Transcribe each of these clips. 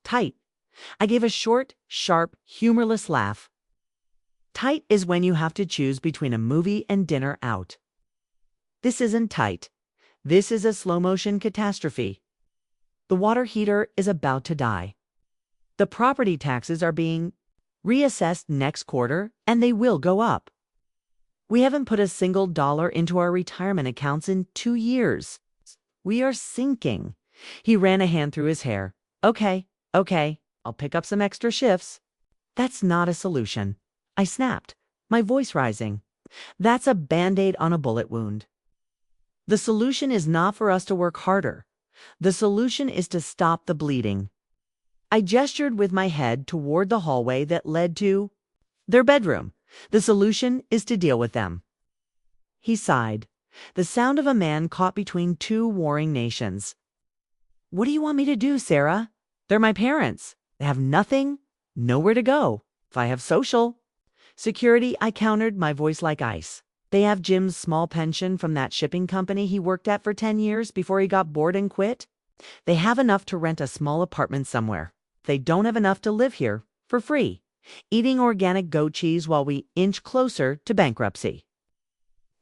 Tight. I gave a short, sharp, humorless laugh. Tight is when you have to choose between a movie and dinner out. This isn't tight. This is a slow-motion catastrophe. The water heater is about to die. The property taxes are being reassessed next quarter, and they will go up. We haven't put a single dollar into our retirement accounts in 2 years. We are sinking. He ran a hand through his hair. Okay, I'll pick up some extra shifts. That's not a solution. I snapped, my voice rising. That's a Band-Aid on a bullet wound. The solution is not for us to work harder. The solution is to stop the bleeding. I gestured with my head toward the hallway that led to their bedroom. The solution is to deal with them. He sighed, the sound of a man caught between two warring nations. What do you want me to do, Sarah? They're my parents. They have nothing, nowhere to go. If I have social security, I countered, my voice like ice. They have Jim's small pension from that shipping company he worked at for 10 years before he got bored and quit. They have enough to rent a small apartment somewhere. They don't have enough to live here for free, eating organic goat cheese while we inch closer to bankruptcy.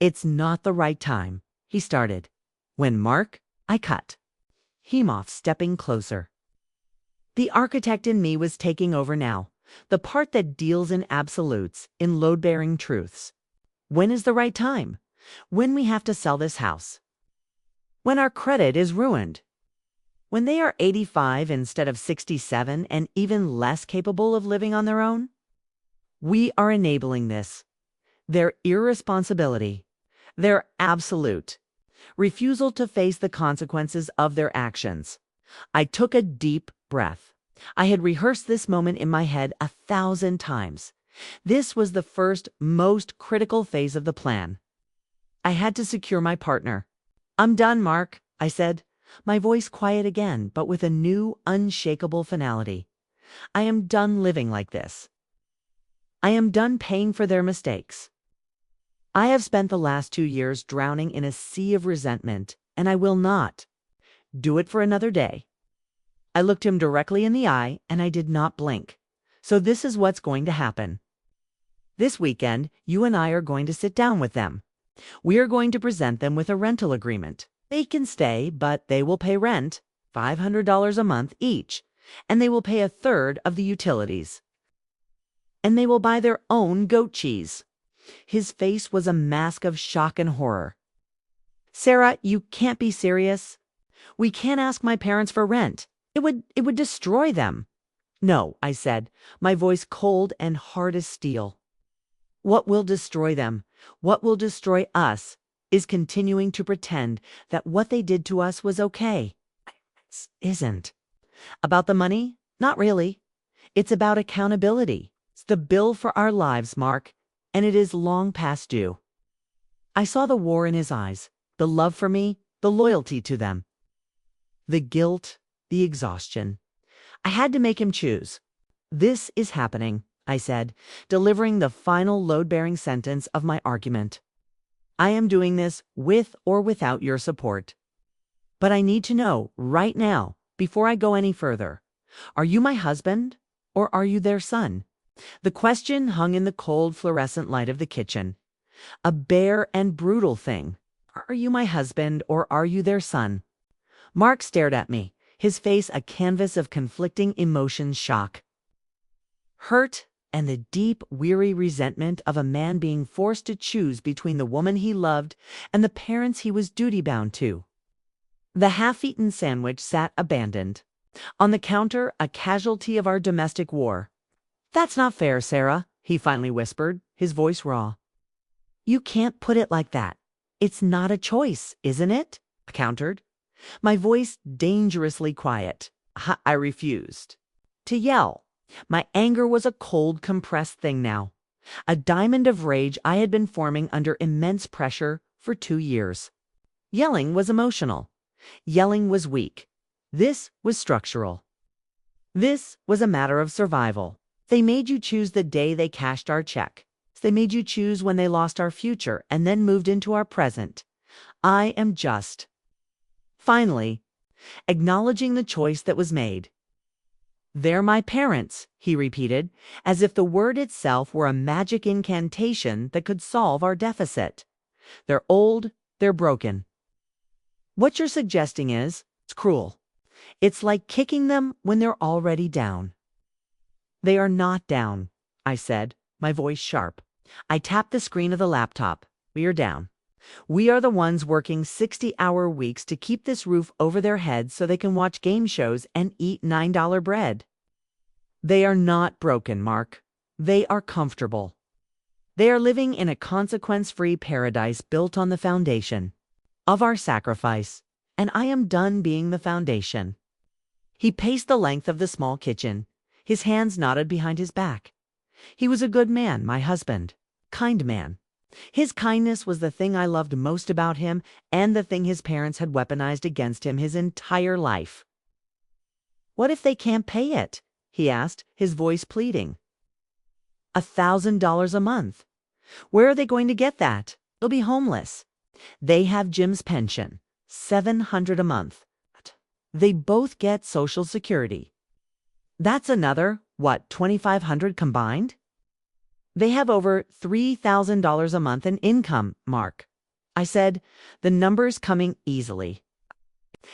It's not the right time, he started. When Mark, I cut. Hemoth stepping closer. The architect in me was taking over now, the part that deals in absolutes, in load-bearing truths. When is the right time? When we have to sell this house. When our credit is ruined. When they are 85 instead of 67 and even less capable of living on their own? We are enabling this. Their irresponsibility, their absolute refusal to face the consequences of their actions. I took a deep breath. I had rehearsed this moment in my head 1,000 times. This was the first, most critical phase of the plan. I had to secure my partner. I'm done, Mark, I said, my voice quiet again, but with a new, unshakable finality. I am done living like this. I am done paying for their mistakes. I have spent the last 2 years drowning in a sea of resentment, and I will not do it for another day. I looked him directly in the eye, and I did not blink. So this is what's going to happen. This weekend, you and I are going to sit down with them. We are going to present them with a rental agreement. They can stay, but they will pay rent, $500 a month each, and they will pay a third of the utilities. And they will buy their own goat cheese. His face was a mask of shock and horror. Sarah, you can't be serious. We can't ask my parents for rent. It would destroy them. No, I said, my voice cold and hard as steel. What will destroy them, what will destroy us, is continuing to pretend that what they did to us was okay. It isn't. About the money? Not really. It's about accountability. It's the bill for our lives, Mark, and it is long past due. I saw the war in his eyes, the love for me, the loyalty to them. The guilt, the exhaustion. I had to make him choose. This is happening, I said, delivering the final load-bearing sentence of my argument. I am doing this with or without your support. But I need to know, right now, before I go any further, are you my husband or are you their son? The question hung in the cold fluorescent light of the kitchen. A bare and brutal thing. Are you my husband or are you their son? Mark stared at me, his face a canvas of conflicting emotions, shock, hurt, and the deep, weary resentment of a man being forced to choose between the woman he loved and the parents he was duty-bound to. The half-eaten sandwich sat abandoned. On the counter, a casualty of our domestic war. That's not fair, Sarah, he finally whispered, his voice raw. You can't put it like that. It's not a choice, isn't it? I countered, my voice dangerously quiet. I refused to yell. My anger was a cold, compressed thing now. A diamond of rage I had been forming under immense pressure for 2 years. Yelling was emotional. Yelling was weak. This was structural. This was a matter of survival. They made you choose the day they cashed our check. They made you choose when they lost our future and then moved into our present. I am just, finally, acknowledging the choice that was made. They're my parents, he repeated, as if the word itself were a magic incantation that could solve our deficit. They're old, they're broken. What you're suggesting is, it's cruel. It's like kicking them when they're already down. They are not down, I said, my voice sharp. I tapped the screen of the laptop. We are down. We are the ones working 60-hour weeks to keep this roof over their heads so they can watch game shows and eat $9 bread. They are not broken, Mark. They are comfortable. They are living in a consequence-free paradise built on the foundation of our sacrifice, and I am done being the foundation. He paced the length of the small kitchen, his hands knotted behind his back. He was a good man, my husband, kind man. His kindness was the thing I loved most about him and the thing his parents had weaponized against him his entire life. What if they can't pay it? He asked, his voice pleading. $1,000 a month. Where are they going to get that? They'll be homeless. They have Jim's pension, $700 a month. They both get Social Security. That's another, $2,500 combined? They have over $3,000 a month in income, Mark. I said, the numbers coming easily.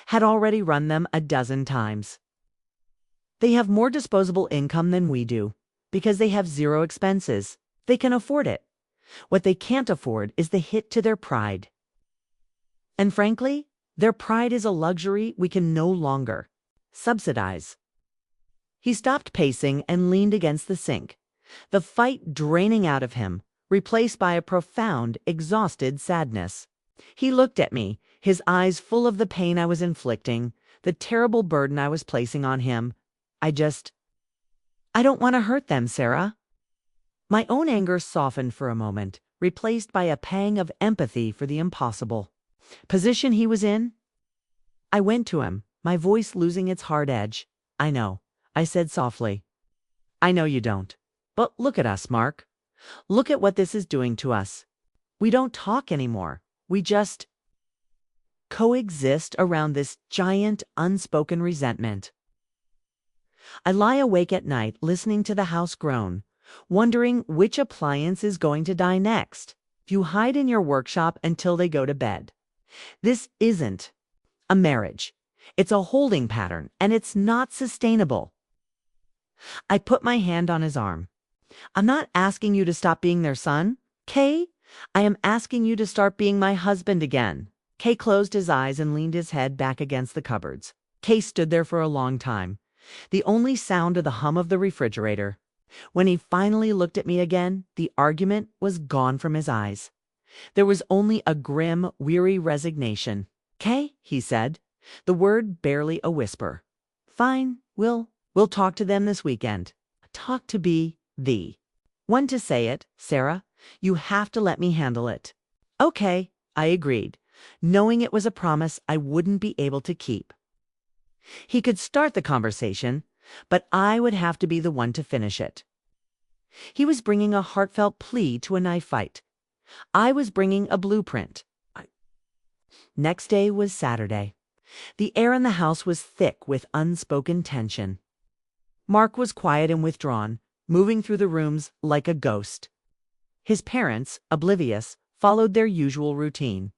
Had already run them a dozen times. They have more disposable income than we do, because they have zero expenses. They can afford it. What they can't afford is the hit to their pride. And frankly, their pride is a luxury we can no longer subsidize. He stopped pacing and leaned against the sink, the fight draining out of him, replaced by a profound, exhausted sadness. He looked at me, his eyes full of the pain I was inflicting, the terrible burden I was placing on him. I don't want to hurt them, Sarah. My own anger softened for a moment, replaced by a pang of empathy for the impossible position he was in. I went to him, my voice losing its hard edge. I know, I said softly. I know you don't. But look at us, Mark. Look at what this is doing to us. We don't talk anymore. We just coexist around this giant, unspoken resentment. I lie awake at night listening to the house groan, wondering which appliance is going to die next. You hide in your workshop until they go to bed. This isn't a marriage. It's a holding pattern, and it's not sustainable. I put my hand on his arm. I'm not asking you to stop being their son, Kay. I am asking you to start being my husband again. Kay closed his eyes and leaned his head back against the cupboards. Kay stood there for a long time, the only sound of the hum of the refrigerator. When he finally looked at me again, the argument was gone from his eyes. There was only a grim, weary resignation. Kay, he said, the word barely a whisper. Fine, we'll talk to them this weekend. Talk to be the one to say it, Sarah. You have to let me handle it. Okay, I agreed, knowing it was a promise I wouldn't be able to keep. He could start the conversation, but I would have to be the one to finish it. He was bringing a heartfelt plea to a knife fight. I was bringing a blueprint. Next day was Saturday. The air in the house was thick with unspoken tension. Mark was quiet and withdrawn, moving through the rooms like a ghost. His parents, oblivious, followed their usual routine.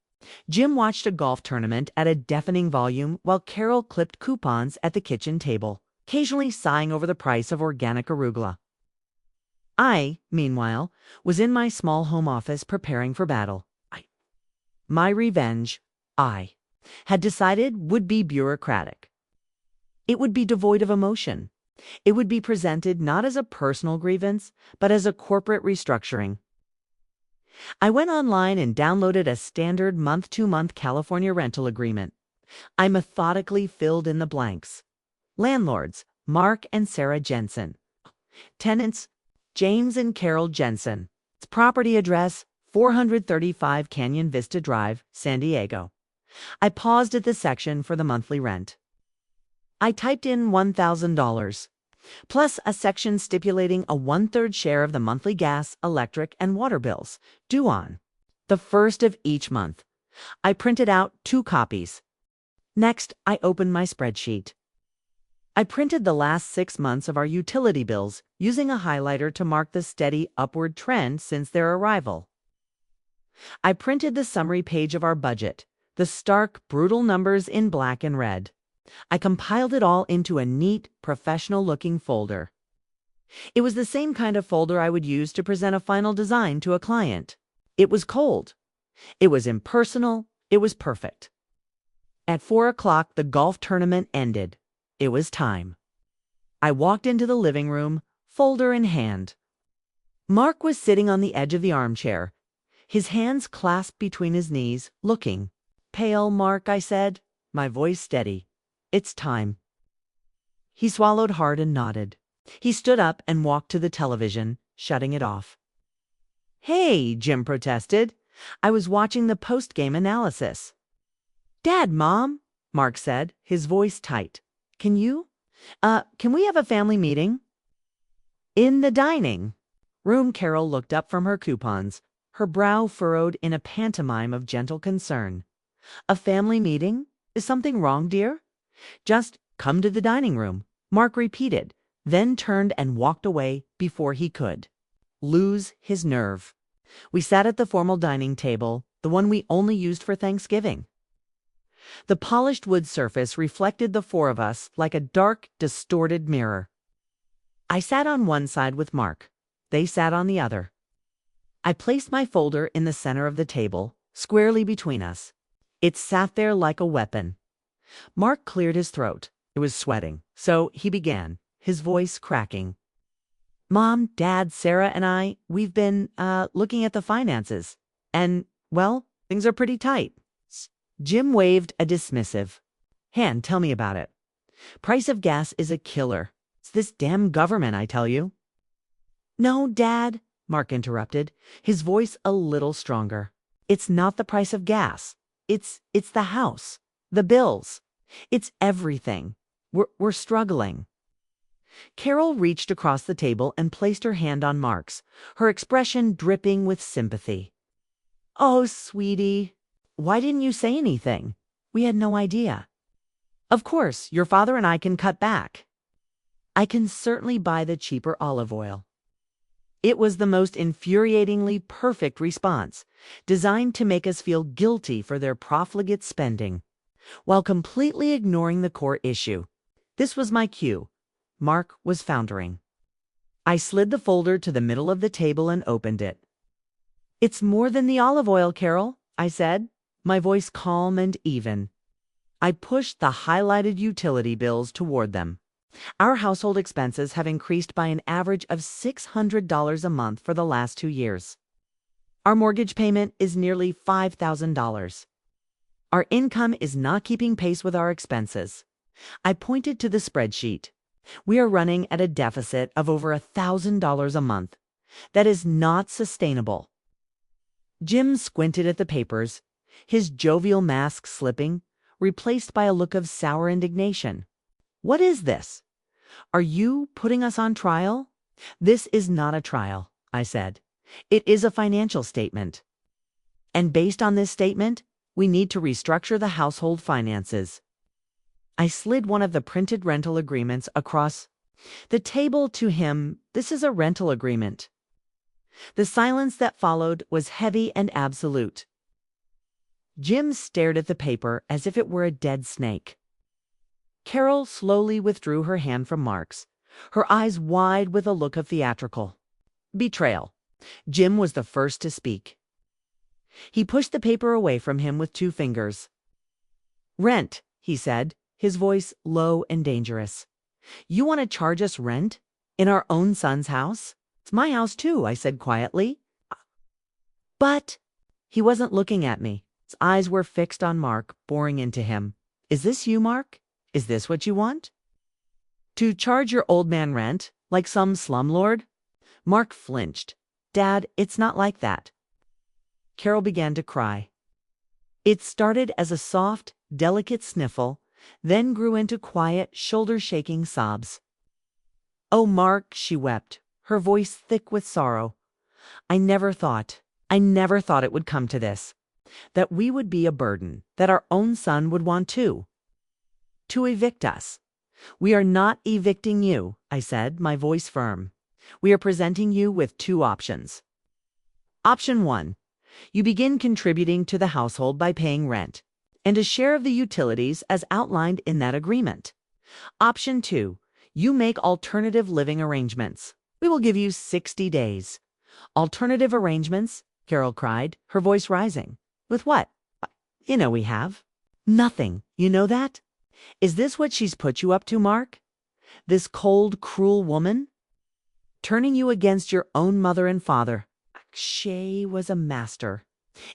Jim watched a golf tournament at a deafening volume while Carol clipped coupons at the kitchen table, occasionally sighing over the price of organic arugula. I, meanwhile, was in my small home office preparing for battle. My revenge, I had decided, would be bureaucratic. It would be devoid of emotion. It would be presented not as a personal grievance, but as a corporate restructuring. I went online and downloaded a standard month-to-month California rental agreement. I methodically filled in the blanks. Landlords, Mark and Sarah Jensen. Tenants, James and Carol Jensen. Property address, 435 Canyon Vista Drive, San Diego. I paused at the section for the monthly rent. I typed in $1,000, plus a section stipulating a 1/3 share of the monthly gas, electric, and water bills, due on the 1st of each month. I printed out 2 copies. Next, I opened my spreadsheet. I printed the last 6 months of our utility bills using a highlighter to mark the steady upward trend since their arrival. I printed the summary page of our budget, the stark, brutal numbers in black and red. I compiled it all into a neat, professional-looking folder. It was the same kind of folder I would use to present a final design to a client. It was cold. It was impersonal. It was perfect. At 4 o'clock, the golf tournament ended. It was time. I walked into the living room, folder in hand. Mark was sitting on the edge of the armchair, his hands clasped between his knees, looking. "Pale, Mark," I said, my voice steady. "It's time." He swallowed hard and nodded. He stood up and walked to the television, shutting it off. "Hey," Jim protested. "I was watching the post-game analysis." "Dad, Mom," Mark said, his voice tight. Can we have a family meeting?" "In the dining room." Carol looked up from her coupons, her brow furrowed in a pantomime of gentle concern. "A family meeting? Is something wrong, dear?" "Just come to the dining room," Mark repeated, then turned and walked away before he could lose his nerve. We sat at the formal dining table, the one we only used for Thanksgiving. The polished wood surface reflected the four of us like a dark, distorted mirror. I sat on one side with Mark. They sat on the other. I placed my folder in the center of the table, squarely between us. It sat there like a weapon. Mark cleared his throat. It was sweating, so he began, his voice cracking. "Mom, Dad, Sarah, and we've been looking at the finances. And, well, things are pretty tight." Jim waved a dismissive hand. "Tell me about it. Price of gas is a killer. It's this damn government, I tell you." "No, Dad," Mark interrupted, his voice a little stronger. "It's not the price of gas. It's the house, the bills. It's everything. We're struggling." Carol reached across the table and placed her hand on Mark's, her expression dripping with sympathy. "Oh, sweetie, why didn't you say anything? We had no idea." "Of course, your father and I can cut back. I can certainly buy the cheaper olive oil." It was the most infuriatingly perfect response, designed to make us feel guilty for their profligate spending, while completely ignoring the core issue. This was my cue. Mark was foundering. I slid the folder to the middle of the table and opened it. "It's more than the olive oil, Carol," I said, my voice calm and even. I pushed the highlighted utility bills toward them. "Our household expenses have increased by an average of $600 a month for the last 2 years. Our mortgage payment is nearly $5,000. Our income is not keeping pace with our expenses." I pointed to the spreadsheet. "We are running at a deficit of over $1,000 a month. That is not sustainable." Jim squinted at the papers, his jovial mask slipping, replaced by a look of sour indignation. "What is this? Are you putting us on trial?" "This is not a trial," I said. "It is a financial statement. And based on this statement, we need to restructure the household finances." I slid one of the printed rental agreements across the table to him. "This is a rental agreement." The silence that followed was heavy and absolute. Jim stared at the paper as if it were a dead snake. Carol slowly withdrew her hand from Mark's, her eyes wide with a look of theatrical betrayal. Jim was the first to speak. He pushed the paper away from him with 2 fingers. "Rent," he said, his voice low and dangerous. "You want to charge us rent? In our own son's house?" "It's my house too," I said quietly. "But—" He wasn't looking at me. His eyes were fixed on Mark, boring into him. "Is this you, Mark? Is this what you want? To charge your old man rent, like some slumlord?" Mark flinched. "Dad, it's not like that." Carol began to cry. It started as a soft, delicate sniffle, then grew into quiet, shoulder-shaking sobs. "Oh, Mark," she wept, her voice thick with sorrow. I never thought it would come to this. That we would be a burden, that our own son would want to evict us. "We are not evicting you," I said, my voice firm. "We are presenting you with two options. Option 1. You begin contributing to the household by paying rent and a share of the utilities as outlined in that agreement. Option 2. You make alternative living arrangements. We will give you 60 days. Alternative arrangements? Carol cried, her voice rising. With what? You know we have. Nothing. You know that? Is this what she's put you up to, Mark? This cold, cruel woman? Turning you against your own mother and father. She was a master.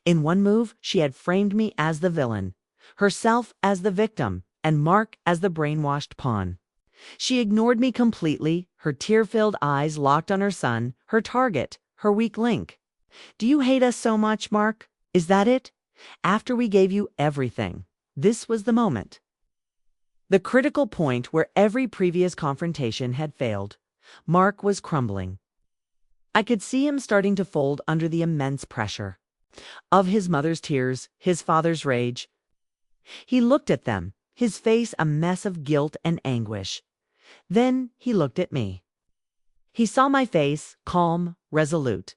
In one move, she had framed me as the villain, herself as the victim, and Mark as the brainwashed pawn. She ignored me completely, her tear-filled eyes locked on her son, her target, her weak link. Do you hate us so much, Mark? Is that it? After we gave you everything. This was the moment. The critical point where every previous confrontation had failed. Mark was crumbling. I could see him starting to fold under the immense pressure of his mother's tears, his father's rage. He looked at them, his face a mess of guilt and anguish. Then he looked at me. He saw my face, calm, resolute.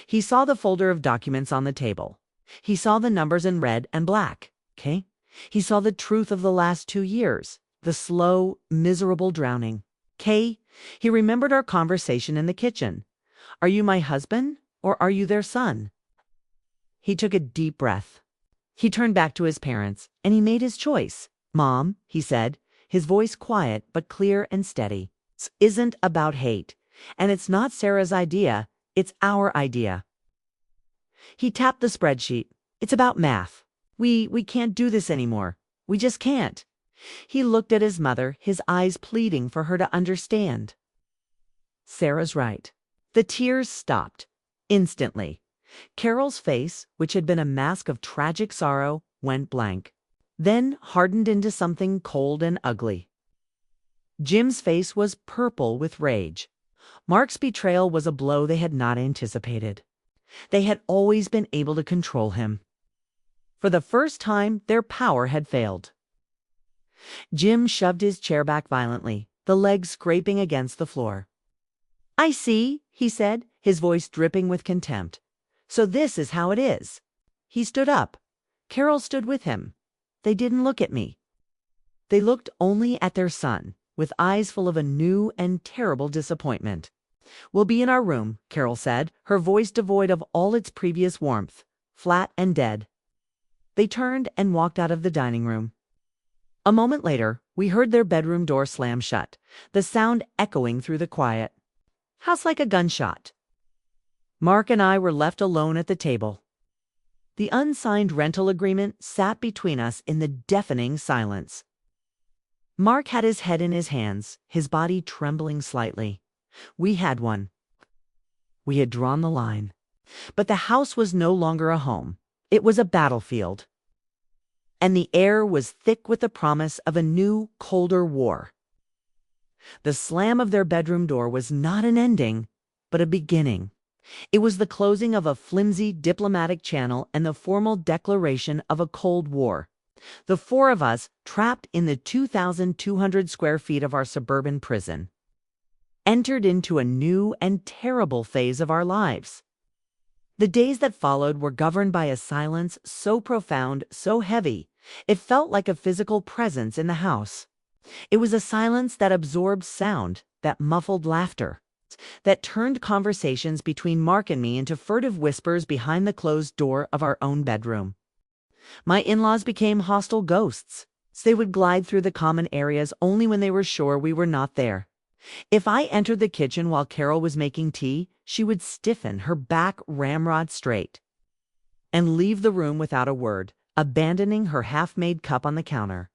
He saw the folder of documents on the table. He saw the numbers in red and black. Okay? He saw the truth of the last 2 years, the slow, miserable drowning. Kay, he remembered our conversation in the kitchen. Are you my husband, or are you their son? He took a deep breath. He turned back to his parents, and he made his choice. Mom, he said, his voice quiet but clear and steady. This isn't about hate, and it's not Sarah's idea, it's our idea. He tapped the spreadsheet. It's about math. We can't do this anymore. We just can't. He looked at his mother, his eyes pleading for her to understand. Sarah's right. The tears stopped. Instantly. Carol's face, which had been a mask of tragic sorrow, went blank. Then hardened into something cold and ugly. Jim's face was purple with rage. Mark's betrayal was a blow they had not anticipated. They had always been able to control him. For the first time, their power had failed. Jim shoved his chair back violently, the legs scraping against the floor. I see, he said, his voice dripping with contempt. So this is how it is. He stood up. Carol stood with him. They didn't look at me. They looked only at their son, with eyes full of a new and terrible disappointment. We'll be in our room, Carol said, her voice devoid of all its previous warmth, flat and dead. They turned and walked out of the dining room. A moment later, we heard their bedroom door slam shut, the sound echoing through the quiet. House like a gunshot. Mark and I were left alone at the table. The unsigned rental agreement sat between us in the deafening silence. Mark had his head in his hands, his body trembling slightly. We had one. We had drawn the line. But the house was no longer a home. It was a battlefield. And the air was thick with the promise of a new, colder war. The slam of their bedroom door was not an ending, but a beginning. It was the closing of a flimsy diplomatic channel and the formal declaration of a Cold War. The four of us, trapped in the 2,200 square feet of our suburban prison, entered into a new and terrible phase of our lives. The days that followed were governed by a silence so profound, so heavy, it felt like a physical presence in the house. It was a silence that absorbed sound, that muffled laughter, that turned conversations between Mark and me into furtive whispers behind the closed door of our own bedroom. My in-laws became hostile ghosts. They would glide through the common areas only when they were sure we were not there. If I entered the kitchen while Carol was making tea, she would stiffen, her back ramrod straight, and leave the room without a word, abandoning her half-made cup on the counter.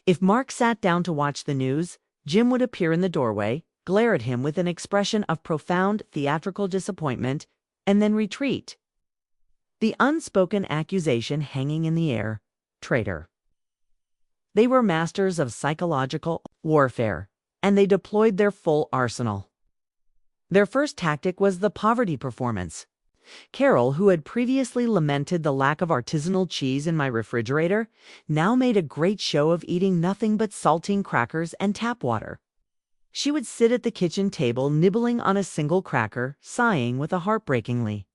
If Mark sat down to watch the news, Jim would appear in the doorway, glare at him with an expression of profound theatrical disappointment, and then retreat. The unspoken accusation hanging in the air, traitor. They were masters of psychological warfare, and they deployed their full arsenal. Their first tactic was the poverty performance. Carol, who had previously lamented the lack of artisanal cheese in my refrigerator, now made a great show of eating nothing but saltine crackers and tap water. She would sit at the kitchen table, nibbling on a single cracker, sighing with a heartbreakingly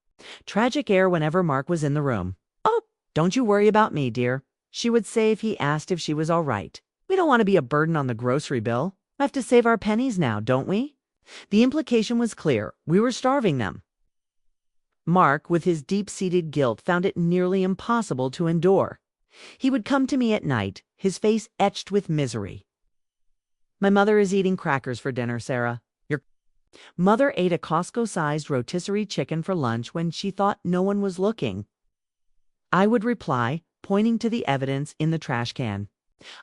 tragic air whenever Mark was in the room. "Oh, don't you worry about me, dear," she would say if he asked if she was all right. "We don't want to be a burden on the grocery bill. We have to save our pennies now, don't we?" The implication was clear. We were starving them. Mark, with his deep-seated guilt, found it nearly impossible to endure. He would come to me at night, his face etched with misery. "My mother is eating crackers for dinner, Sarah. Your mother ate a Costco-sized rotisserie chicken for lunch when she thought no one was looking," I would reply, pointing to the evidence in the trash can.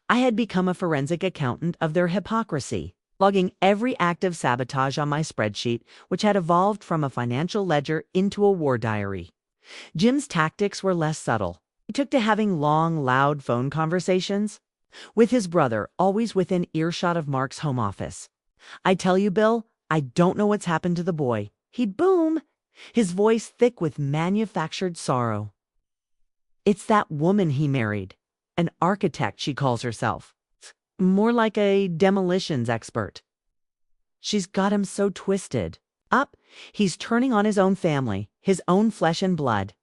I had become a forensic accountant of their hypocrisy, logging every act of sabotage on my spreadsheet, which had evolved from a financial ledger into a war diary. Jim's tactics were less subtle. He took to having long, loud phone conversations with his brother, always within earshot of Mark's home office. "I tell you, Bill, I don't know what's happened to the boy," he'd boom, his voice thick with manufactured sorrow. "It's that woman he married. An architect, she calls herself. More like a demolitions expert. She's got him so twisted up, he's turning on his own family, his own flesh and blood."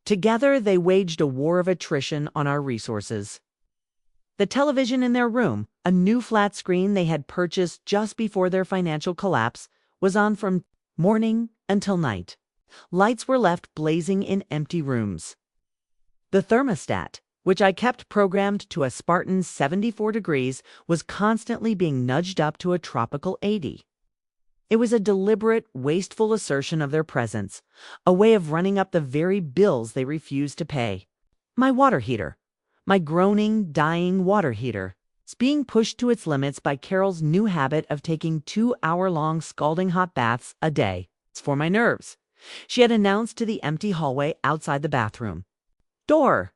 Together, they waged a war of attrition on our resources. The television in their room, a new flat screen they had purchased just before their financial collapse, was on from morning until night. Lights were left blazing in empty rooms. The thermostat, which I kept programmed to a Spartan 74 degrees, was constantly being nudged up to a tropical 80. It was a deliberate, wasteful assertion of their presence, a way of running up the very bills they refused to pay. My water heater, my groaning, dying water heater, is being pushed to its limits by Carol's new habit of taking 2-hour-long scalding hot baths a day. "It's for my nerves," she had announced to the empty hallway outside the bathroom door.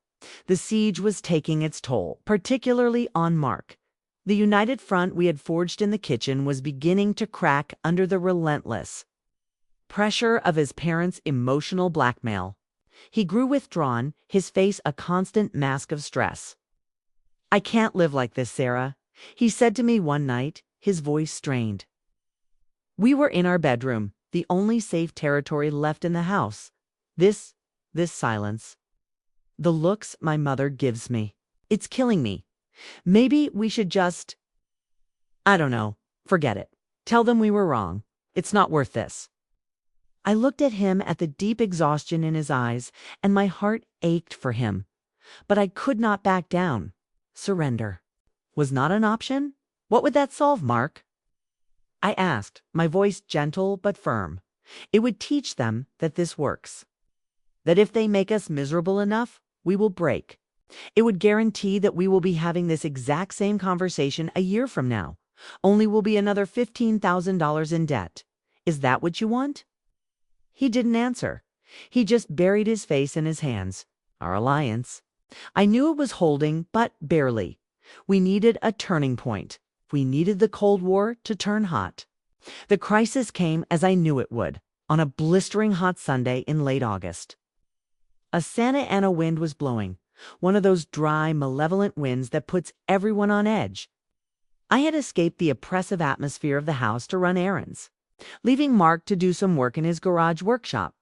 The siege was taking its toll, particularly on Mark. The united front we had forged in the kitchen was beginning to crack under the relentless pressure of his parents' emotional blackmail. He grew withdrawn, his face a constant mask of stress. "I can't live like this, Sarah," he said to me one night, his voice strained. We were in our bedroom, the only safe territory left in the house. This silence. The looks my mother gives me. It's killing me. Maybe we should just, I don't know, forget it. Tell them we were wrong. It's not worth this. I looked at him, at the deep exhaustion in his eyes, and my heart ached for him. But I could not back down. Surrender was not an option? What would that solve, Mark? I asked, my voice gentle but firm. It would teach them that this works. That if they make us miserable enough, we will break. It would guarantee that we will be having this exact same conversation a year from now, only we'll be another $15,000 in debt. Is that what you want? He didn't answer. He just buried his face in his hands. Our alliance. I knew it was holding, but barely. We needed a turning point. We needed the Cold War to turn hot. The crisis came as I knew it would, on a blistering hot Sunday in late August. A Santa Ana wind was blowing, one of those dry, malevolent winds that puts everyone on edge. I had escaped the oppressive atmosphere of the house to run errands, leaving Mark to do some work in his garage workshop.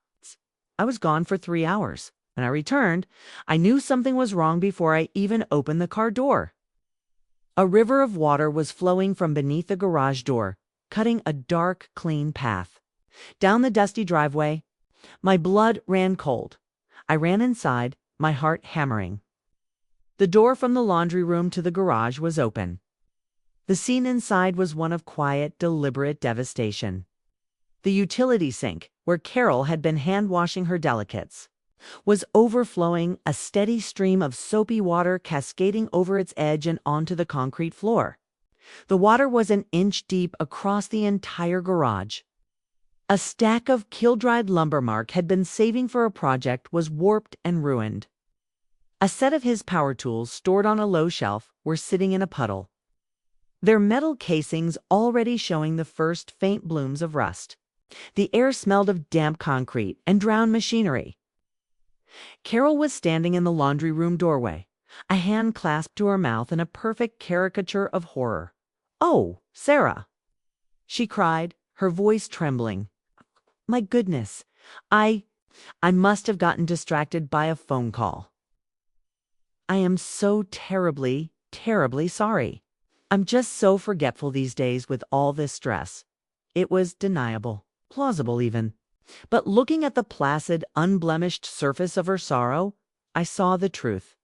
I was gone for 3 hours. When I returned, I knew something was wrong before I even opened the car door. A river of water was flowing from beneath the garage door, cutting a dark, clean path. Down the dusty driveway, my blood ran cold. I ran inside, my heart hammering. The door from the laundry room to the garage was open. The scene inside was one of quiet, deliberate devastation. The utility sink, where Carol had been hand-washing her delicates, was overflowing, a steady stream of soapy water cascading over its edge and onto the concrete floor. The water was an inch deep across the entire garage. A stack of kill-dried lumber Mark had been saving for a project was warped and ruined. A set of his power tools, stored on a low shelf, were sitting in a puddle, their metal casings already showing the first faint blooms of rust. The air smelled of damp concrete and drowned machinery. Carol was standing in the laundry room doorway, a hand clasped to her mouth in a perfect caricature of horror. "Oh, Sarah!" she cried, her voice trembling. "My goodness, I must have gotten distracted by a phone call. I am so terribly, terribly sorry. I'm just so forgetful these days with all this stress." It was deniable, plausible even. But looking at the placid, unblemished surface of her sorrow, I saw the truth.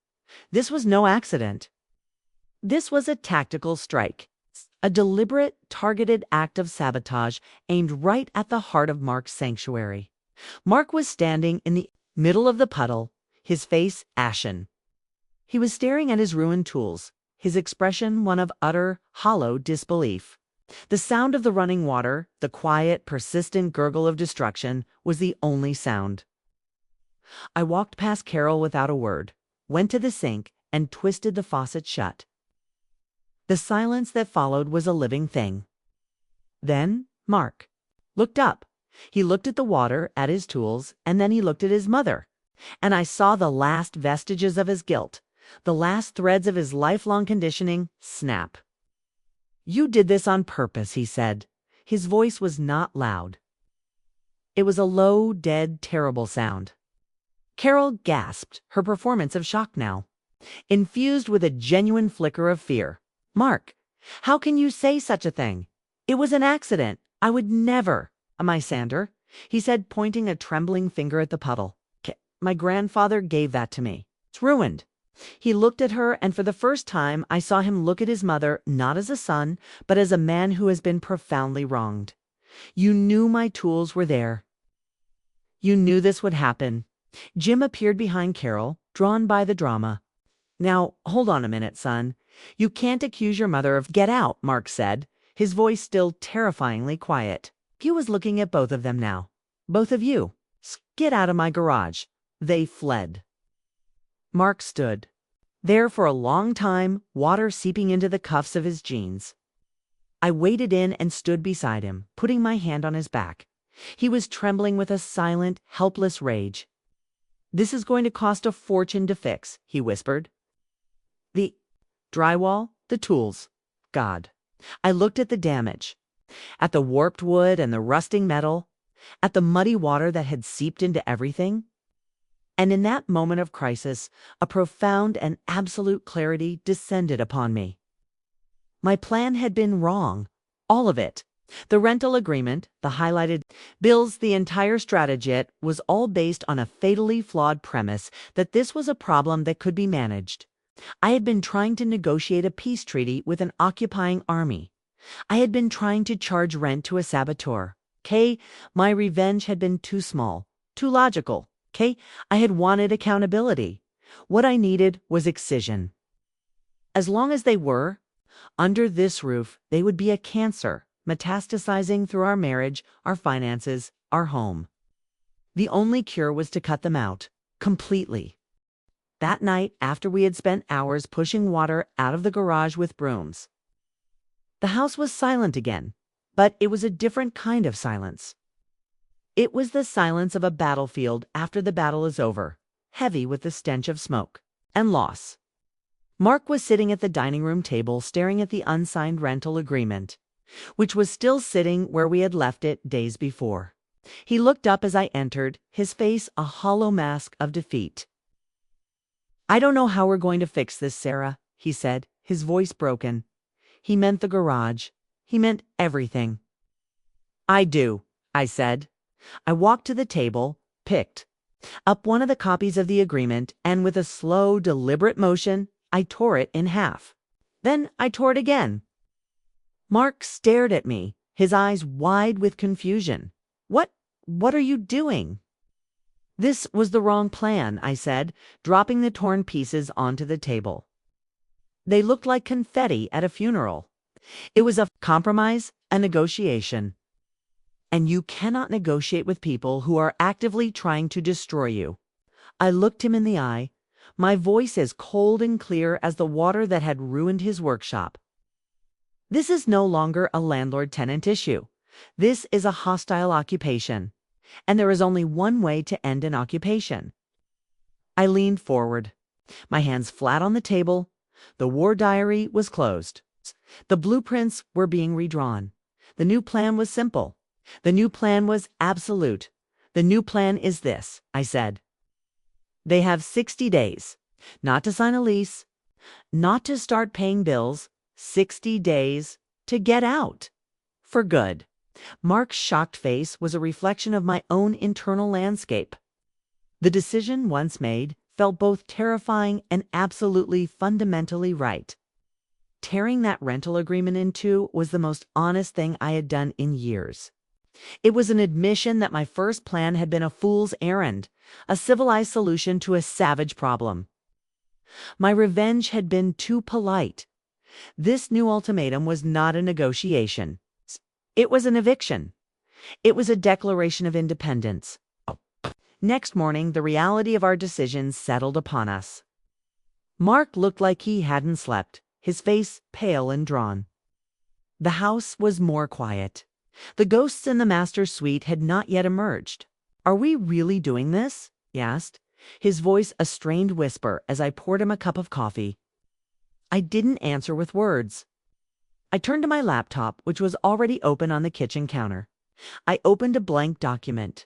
This was no accident. This was a tactical strike, a deliberate, targeted act of sabotage aimed right at the heart of Mark's sanctuary. Mark was standing in the middle of the puddle, his face ashen. He was staring at his ruined tools, his expression one of utter, hollow disbelief. The sound of the running water, the quiet, persistent gurgle of destruction, was the only sound. I walked past Carol without a word, went to the sink, and twisted the faucet shut. The silence that followed was a living thing. Then Mark looked up. He looked at the water, at his tools, and then he looked at his mother. And I saw the last vestiges of his guilt, the last threads of his lifelong conditioning, snap. "You did this on purpose," he said. His voice was not loud. It was a low, dead, terrible sound. Carol gasped, her performance of shock now, infused with a genuine flicker of fear. "Mark, how can you say such a thing? It was an accident. I would never." "My sander," he said, pointing a trembling finger at the puddle. "My grandfather gave that to me. It's ruined." He looked at her, and for the first time I saw him look at his mother not as a son, but as a man who has been profoundly wronged. "You knew my tools were there. You knew this would happen." Jim appeared behind Carol, drawn by the drama. "Now, hold on a minute, son. You can't accuse your mother of—" "Get out," Mark said, his voice still terrifyingly quiet. He was looking at both of them now. "Both of you. Get out of my garage." They fled. Mark stood there for a long time, water seeping into the cuffs of his jeans. I waded in and stood beside him, putting my hand on his back. He was trembling with a silent, helpless rage. "This is going to cost a fortune to fix," he whispered. "The drywall, the tools, God." I looked at the damage, at the warped wood and the rusting metal, at the muddy water that had seeped into everything. And in that moment of crisis, a profound and absolute clarity descended upon me. My plan had been wrong, all of it. The rental agreement, the highlighted bills, the entire strategy was all based on a fatally flawed premise that this was a problem that could be managed. I had been trying to negotiate a peace treaty with an occupying army. I had been trying to charge rent to a saboteur. My revenge had been too small, too logical. I had wanted accountability. What I needed was excision. As long as they were under this roof, they would be a cancer, metastasizing through our marriage, our finances, our home. The only cure was to cut them out, completely. That night, after we had spent hours pushing water out of the garage with brooms, the house was silent again, but it was a different kind of silence. It was the silence of a battlefield after the battle is over, heavy with the stench of smoke and loss. Mark was sitting at the dining room table staring at the unsigned rental agreement, which was still sitting where we had left it days before. He looked up as I entered, his face a hollow mask of defeat. "I don't know how we're going to fix this, Sarah," he said, his voice broken. He meant the garage. He meant everything. "I do," I said. I walked to the table, picked up one of the copies of the agreement, and with a slow, deliberate motion, I tore it in half. Then I tore it again. Mark stared at me, his eyes wide with confusion. What are you doing?" "This was the wrong plan," I said, dropping the torn pieces onto the table. They looked like confetti at a funeral. "It was a compromise, a negotiation. And you cannot negotiate with people who are actively trying to destroy you." I looked him in the eye, my voice as cold and clear as the water that had ruined his workshop. "This is no longer a landlord-tenant issue. This is a hostile occupation, and there is only one way to end an occupation. I leaned forward, my hands flat on the table. The war diary was closed. The blueprints were being redrawn. The new plan was simple. The new plan was absolute. The new plan is this, I said. They have 60 days, not to sign a lease, not to start paying bills, 60 days to get out. For good. Mark's shocked face was a reflection of my own internal landscape. The decision once made felt both terrifying and absolutely fundamentally right. Tearing that rental agreement in two was the most honest thing I had done in years. It was an admission that my first plan had been a fool's errand, a civilized solution to a savage problem. My revenge had been too polite. This new ultimatum was not a negotiation. It was an eviction. It was a declaration of independence. Next morning, the reality of our decisions settled upon us. Mark looked like he hadn't slept, his face pale and drawn. The house was more quiet. The ghosts in the master's suite had not yet emerged. "Are we really doing this?" he asked, his voice a strained whisper as I poured him a cup of coffee. I didn't answer with words. I turned to my laptop, which was already open on the kitchen counter. I opened a blank document.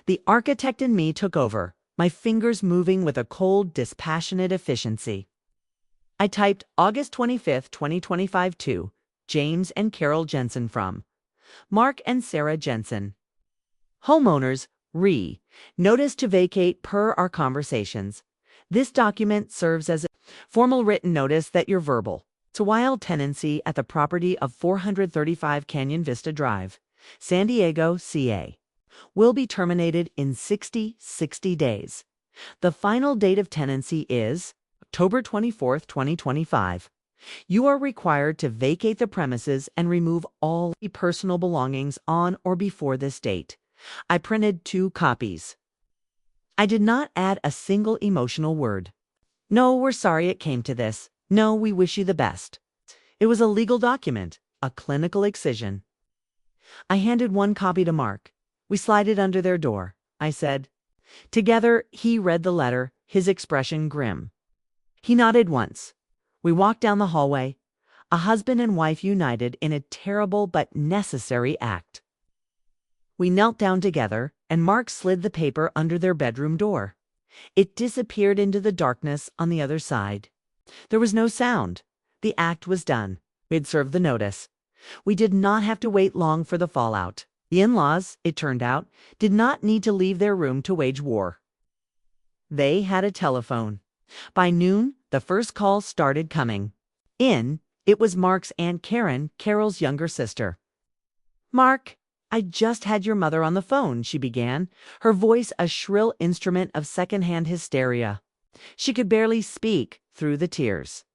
The architect in me took over, my fingers moving with a cold, dispassionate efficiency. I typed August 25th, 2025 to James and Carol Jensen from Mark and Sarah Jensen. Homeowners, notice to vacate per our conversations. This document serves as a formal written notice that you're verbal. It's a wild tenancy at the property of 435 Canyon Vista Drive, San Diego, CA. Will be terminated in 60 days. The final date of tenancy is October 24th, 2025. You are required to vacate the premises and remove all personal belongings on or before this date. I printed 2 copies. I did not add a single emotional word. No, we're sorry it came to this. No, we wish you the best. It was a legal document, a clinical excision. I handed 1 copy to Mark. We slid it under their door, I said. Together, he read the letter, his expression grim. He nodded once. We walked down the hallway, a husband and wife united in a terrible but necessary act. We knelt down together, and Mark slid the paper under their bedroom door. It disappeared into the darkness on the other side. There was no sound. The act was done. We had served the notice. We did not have to wait long for the fallout. The in-laws, it turned out, did not need to leave their room to wage war. They had a telephone. By noon, the first call started coming. It was Mark's Aunt Karen, Carol's younger sister. "Mark, I just had your mother on the phone," she began, her voice a shrill instrument of secondhand hysteria. She could barely speak through the tears.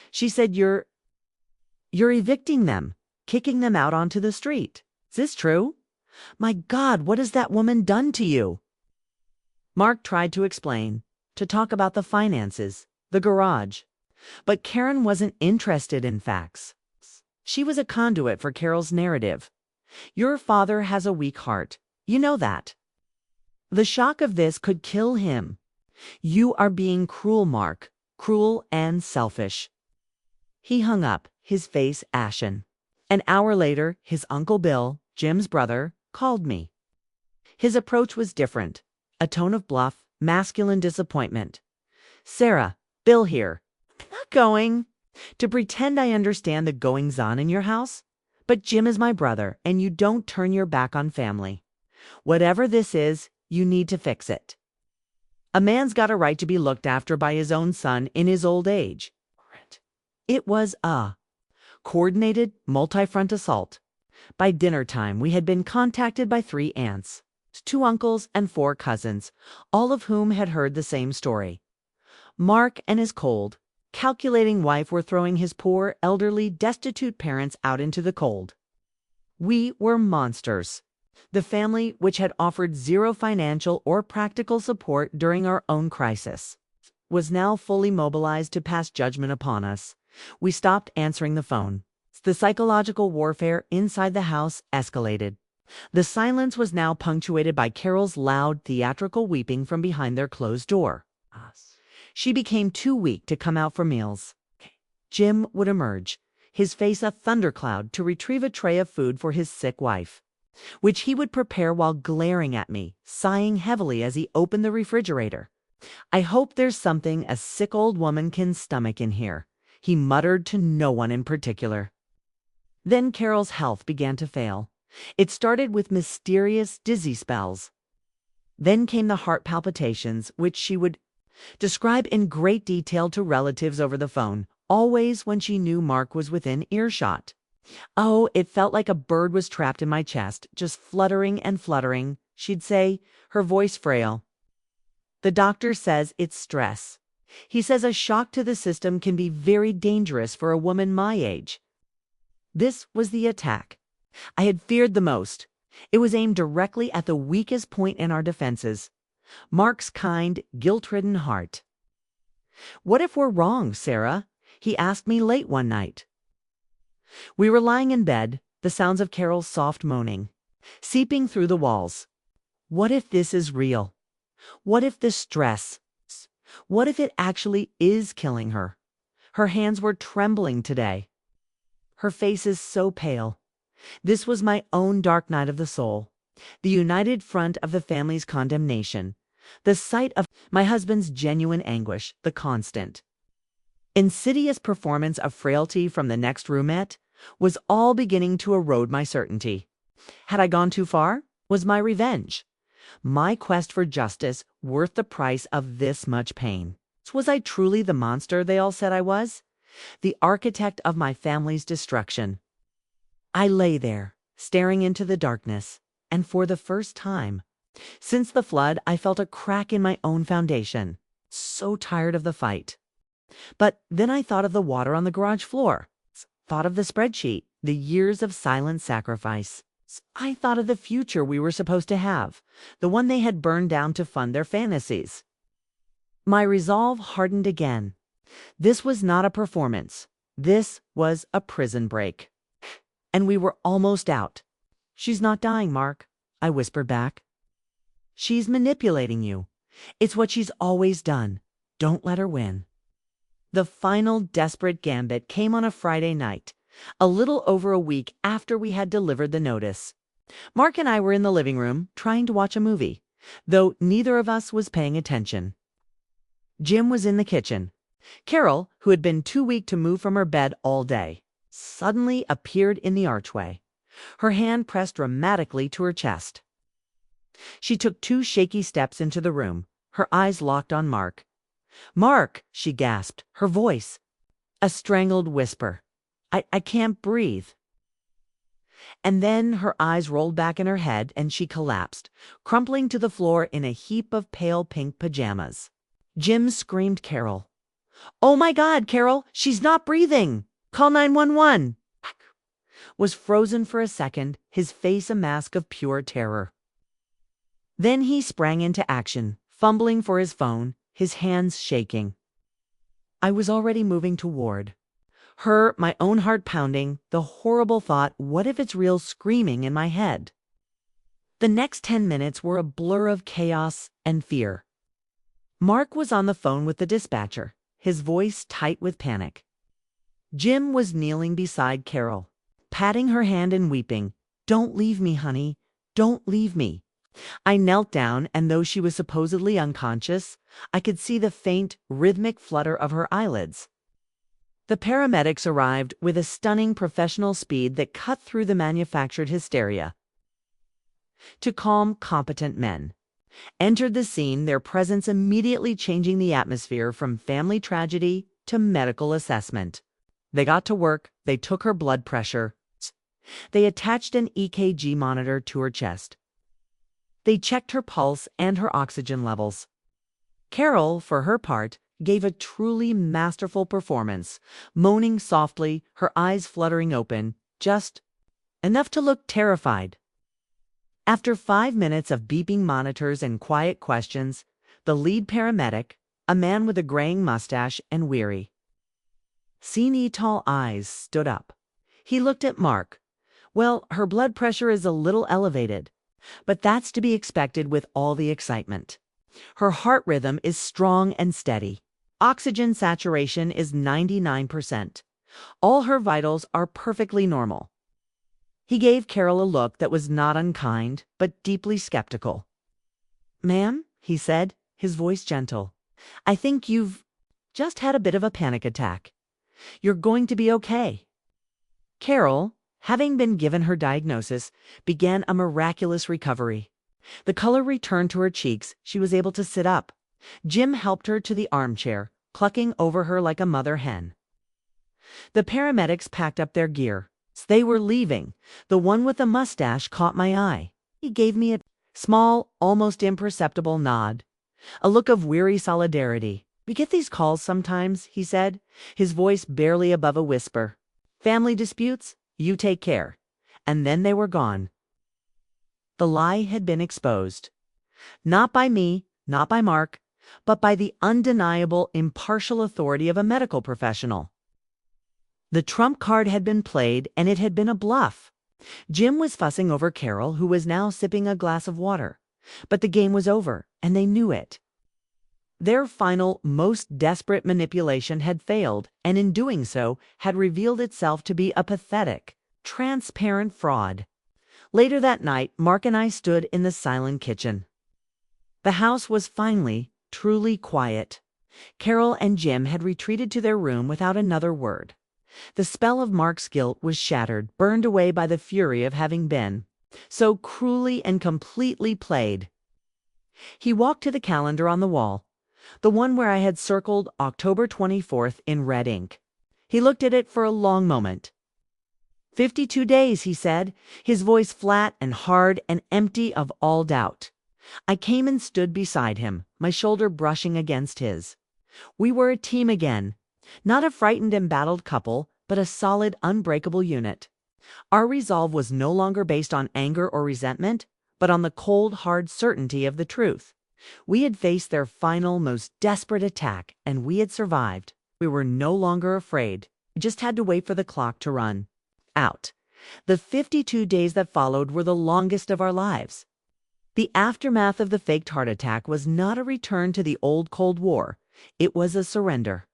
"She said you're evicting them, kicking them out onto the street. Is this true? My God, what has that woman done to you?" Mark tried to explain, to talk about the finances, the garage. But Karen wasn't interested in facts. She was a conduit for Carol's narrative. "Your father has a weak heart. You know that. The shock of this could kill him. You are being cruel, Mark, cruel and selfish." He hung up, his face ashen. An hour later, his Uncle Bill, Jim's brother, called me. His approach was different, a tone of bluff, masculine disappointment. "Sarah, Bill here. Not going to pretend I understand the goings-on in your house, but Jim is my brother, and you don't turn your back on family. Whatever this is, you need to fix it. A man's got a right to be looked after by his own son in his old age." It was a coordinated, multi-front assault. By dinner time, we had been contacted by 3 aunts, 2 uncles, and 4 cousins, all of whom had heard the same story. Mark and his cold, calculating wife were throwing his poor, elderly, destitute parents out into the cold. We were monsters. The family, which had offered 0 financial or practical support during our own crisis, was now fully mobilized to pass judgment upon us. We stopped answering the phone. The psychological warfare inside the house escalated. The silence was now punctuated by Carol's loud, theatrical weeping from behind their closed door. She became too weak to come out for meals. Jim would emerge, his face a thundercloud, to retrieve a tray of food for his sick wife, which he would prepare while glaring at me, sighing heavily as he opened the refrigerator. "I hope there's something a sick old woman can stomach in here," he muttered to no one in particular. Then Carol's health began to fail. It started with mysterious dizzy spells. Then came the heart palpitations, which she would describe in great detail to relatives over the phone, always when she knew Mark was within earshot. "Oh, it felt like a bird was trapped in my chest, just fluttering and fluttering," she'd say, her voice frail. "The doctor says it's stress. He says a shock to the system can be very dangerous for a woman my age." This was the attack I had feared the most. It was aimed directly at the weakest point in our defenses, Mark's kind, guilt-ridden heart. "What if we're wrong, Sarah?" he asked me late one night. We were lying in bed, the sounds of Carol's soft moaning seeping through the walls. "What if this is real? What if the stress? What if it actually is killing her?" Her hands were trembling today. Her face is so pale. This was my own dark night of the soul, the united front of the family's condemnation, the sight of my husband's genuine anguish, the constant, insidious performance of frailty from the next roomette, was all beginning to erode my certainty. Had I gone too far? Was my revenge, my quest for justice, worth the price of this much pain? Was I truly the monster they all said I was? The architect of my family's destruction? I lay there, staring into the darkness, and for the first time since the flood, I felt a crack in my own foundation. So tired of the fight. But then I thought of the water on the garage floor, thought of the spreadsheet, the years of silent sacrifice. I thought of the future we were supposed to have, the one they had burned down to fund their fantasies. My resolve hardened again. This was not a performance. This was a prison break. And we were almost out. "She's not dying, Mark," I whispered back. "She's manipulating you. It's what she's always done. Don't let her win." The final desperate gambit came on a Friday night, a little over a week after we had delivered the notice. Mark and I were in the living room trying to watch a movie, though neither of us was paying attention. Jim was in the kitchen. Carol, who had been too weak to move from her bed all day, suddenly appeared in the archway, her hand pressed dramatically to her chest. She took 2 shaky steps into the room, her eyes locked on Mark. "Mark," she gasped, her voice a strangled whisper. I can't breathe." And then her eyes rolled back in her head and she collapsed, crumpling to the floor in a heap of pale pink pajamas. Jim screamed Carol. "Oh my God, Carol, she's not breathing! Call 911! Was frozen for a second, his face a mask of pure terror. Then he sprang into action, fumbling for his phone, his hands shaking. I was already moving toward her, my own heart pounding, the horrible thought, what if it's real, screaming in my head. The next 10 minutes were a blur of chaos and fear. Mark was on the phone with the dispatcher, his voice tight with panic. Jim was kneeling beside Carol, patting her hand and weeping. "Don't leave me, honey. Don't leave me." I knelt down, and though she was supposedly unconscious, I could see the faint, rhythmic flutter of her eyelids. The paramedics arrived with a stunning professional speed that cut through the manufactured hysteria. To calm, competent men entered the scene, their presence immediately changing the atmosphere from family tragedy to medical assessment. They got to work, they took her blood pressure. They attached an EKG monitor to her chest. They checked her pulse and her oxygen levels. Carol, for her part, gave a truly masterful performance, moaning softly, her eyes fluttering open, just enough to look terrified. After 5 minutes of beeping monitors and quiet questions, the lead paramedic, a man with a graying mustache and weary, seamy tall eyes, stood up. He looked at Mark, Well, her blood pressure is a little elevated, but that's to be expected with all the excitement. Her heart rhythm is strong and steady. Oxygen saturation is 99%. All her vitals are perfectly normal. He gave Carol a look that was not unkind, but deeply skeptical. "Ma'am," he said, his voice gentle, "I think you've just had a bit of a panic attack. You're going to be okay." Carol, having been given her diagnosis, began a miraculous recovery. The color returned to her cheeks. She was able to sit up. Jim helped her to the armchair, clucking over her like a mother hen. The paramedics packed up their gear. They were leaving. The one with the mustache caught my eye. He gave me a small, almost imperceptible nod, a look of weary solidarity. "We get these calls sometimes," he said, his voice barely above a whisper. "Family disputes? You take care." And then they were gone. The lie had been exposed. Not by me, not by Mark, but by the undeniable, impartial authority of a medical professional. The trump card had been played, and it had been a bluff. Jim was fussing over Carol, who was now sipping a glass of water. But the game was over, and they knew it. Their final, most desperate manipulation had failed, and in doing so, had revealed itself to be a pathetic, transparent fraud. Later that night, Mark and I stood in the silent kitchen. The house was finally, truly quiet. Carol and Jim had retreated to their room without another word. The spell of Mark's guilt was shattered, burned away by the fury of having been so cruelly and completely played. He walked to the calendar on the wall, the one where I had circled October 24th in red ink. He looked at it for a long moment. 52 days, he said, his voice flat and hard and empty of all doubt. I came and stood beside him, my shoulder brushing against his. We were a team again, not a frightened, embattled couple, but a solid, unbreakable unit. Our resolve was no longer based on anger or resentment, but on the cold, hard certainty of the truth. We had faced their final, most desperate attack, and we had survived. We were no longer afraid. We just had to wait for the clock to run out. The 52 days that followed were the longest of our lives. The aftermath of the faked heart attack was not a return to the old Cold War. It was a surrender.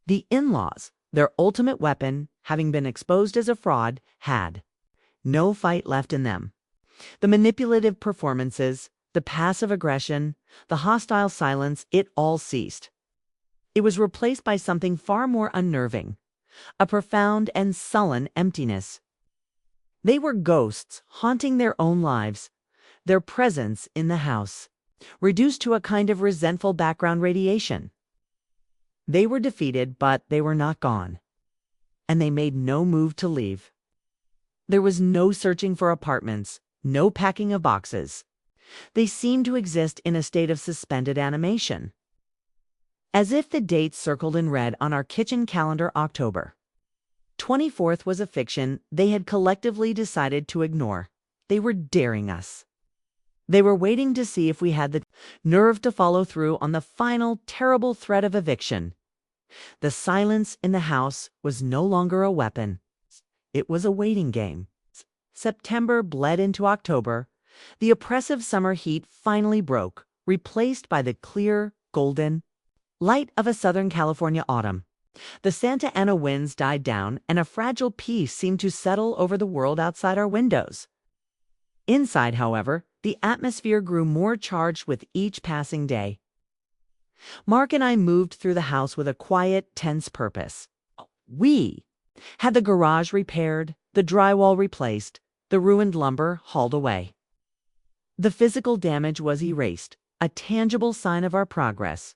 The in-laws, their ultimate weapon, having been exposed as a fraud, had no fight left in them. The manipulative performances, the passive aggression, the hostile silence, it all ceased. It was replaced by something far more unnerving, a profound and sullen emptiness. They were ghosts haunting their own lives, their presence in the house, reduced to a kind of resentful background radiation. They were defeated, but they were not gone. And they made no move to leave. There was no searching for apartments, no packing of boxes. They seemed to exist in a state of suspended animation. As if the date circled in red on our kitchen calendar, October 24th, was a fiction they had collectively decided to ignore. They were daring us. They were waiting to see if we had the nerve to follow through on the final, terrible threat of eviction. The silence in the house was no longer a weapon. It was a waiting game. September bled into October. The oppressive summer heat finally broke, replaced by the clear, golden light of a Southern California autumn. The Santa Ana winds died down, and a fragile peace seemed to settle over the world outside our windows. Inside, however, the atmosphere grew more charged with each passing day. Mark and I moved through the house with a quiet, tense purpose. We had the garage repaired, the drywall replaced, the ruined lumber hauled away. The physical damage was erased, a tangible sign of our progress.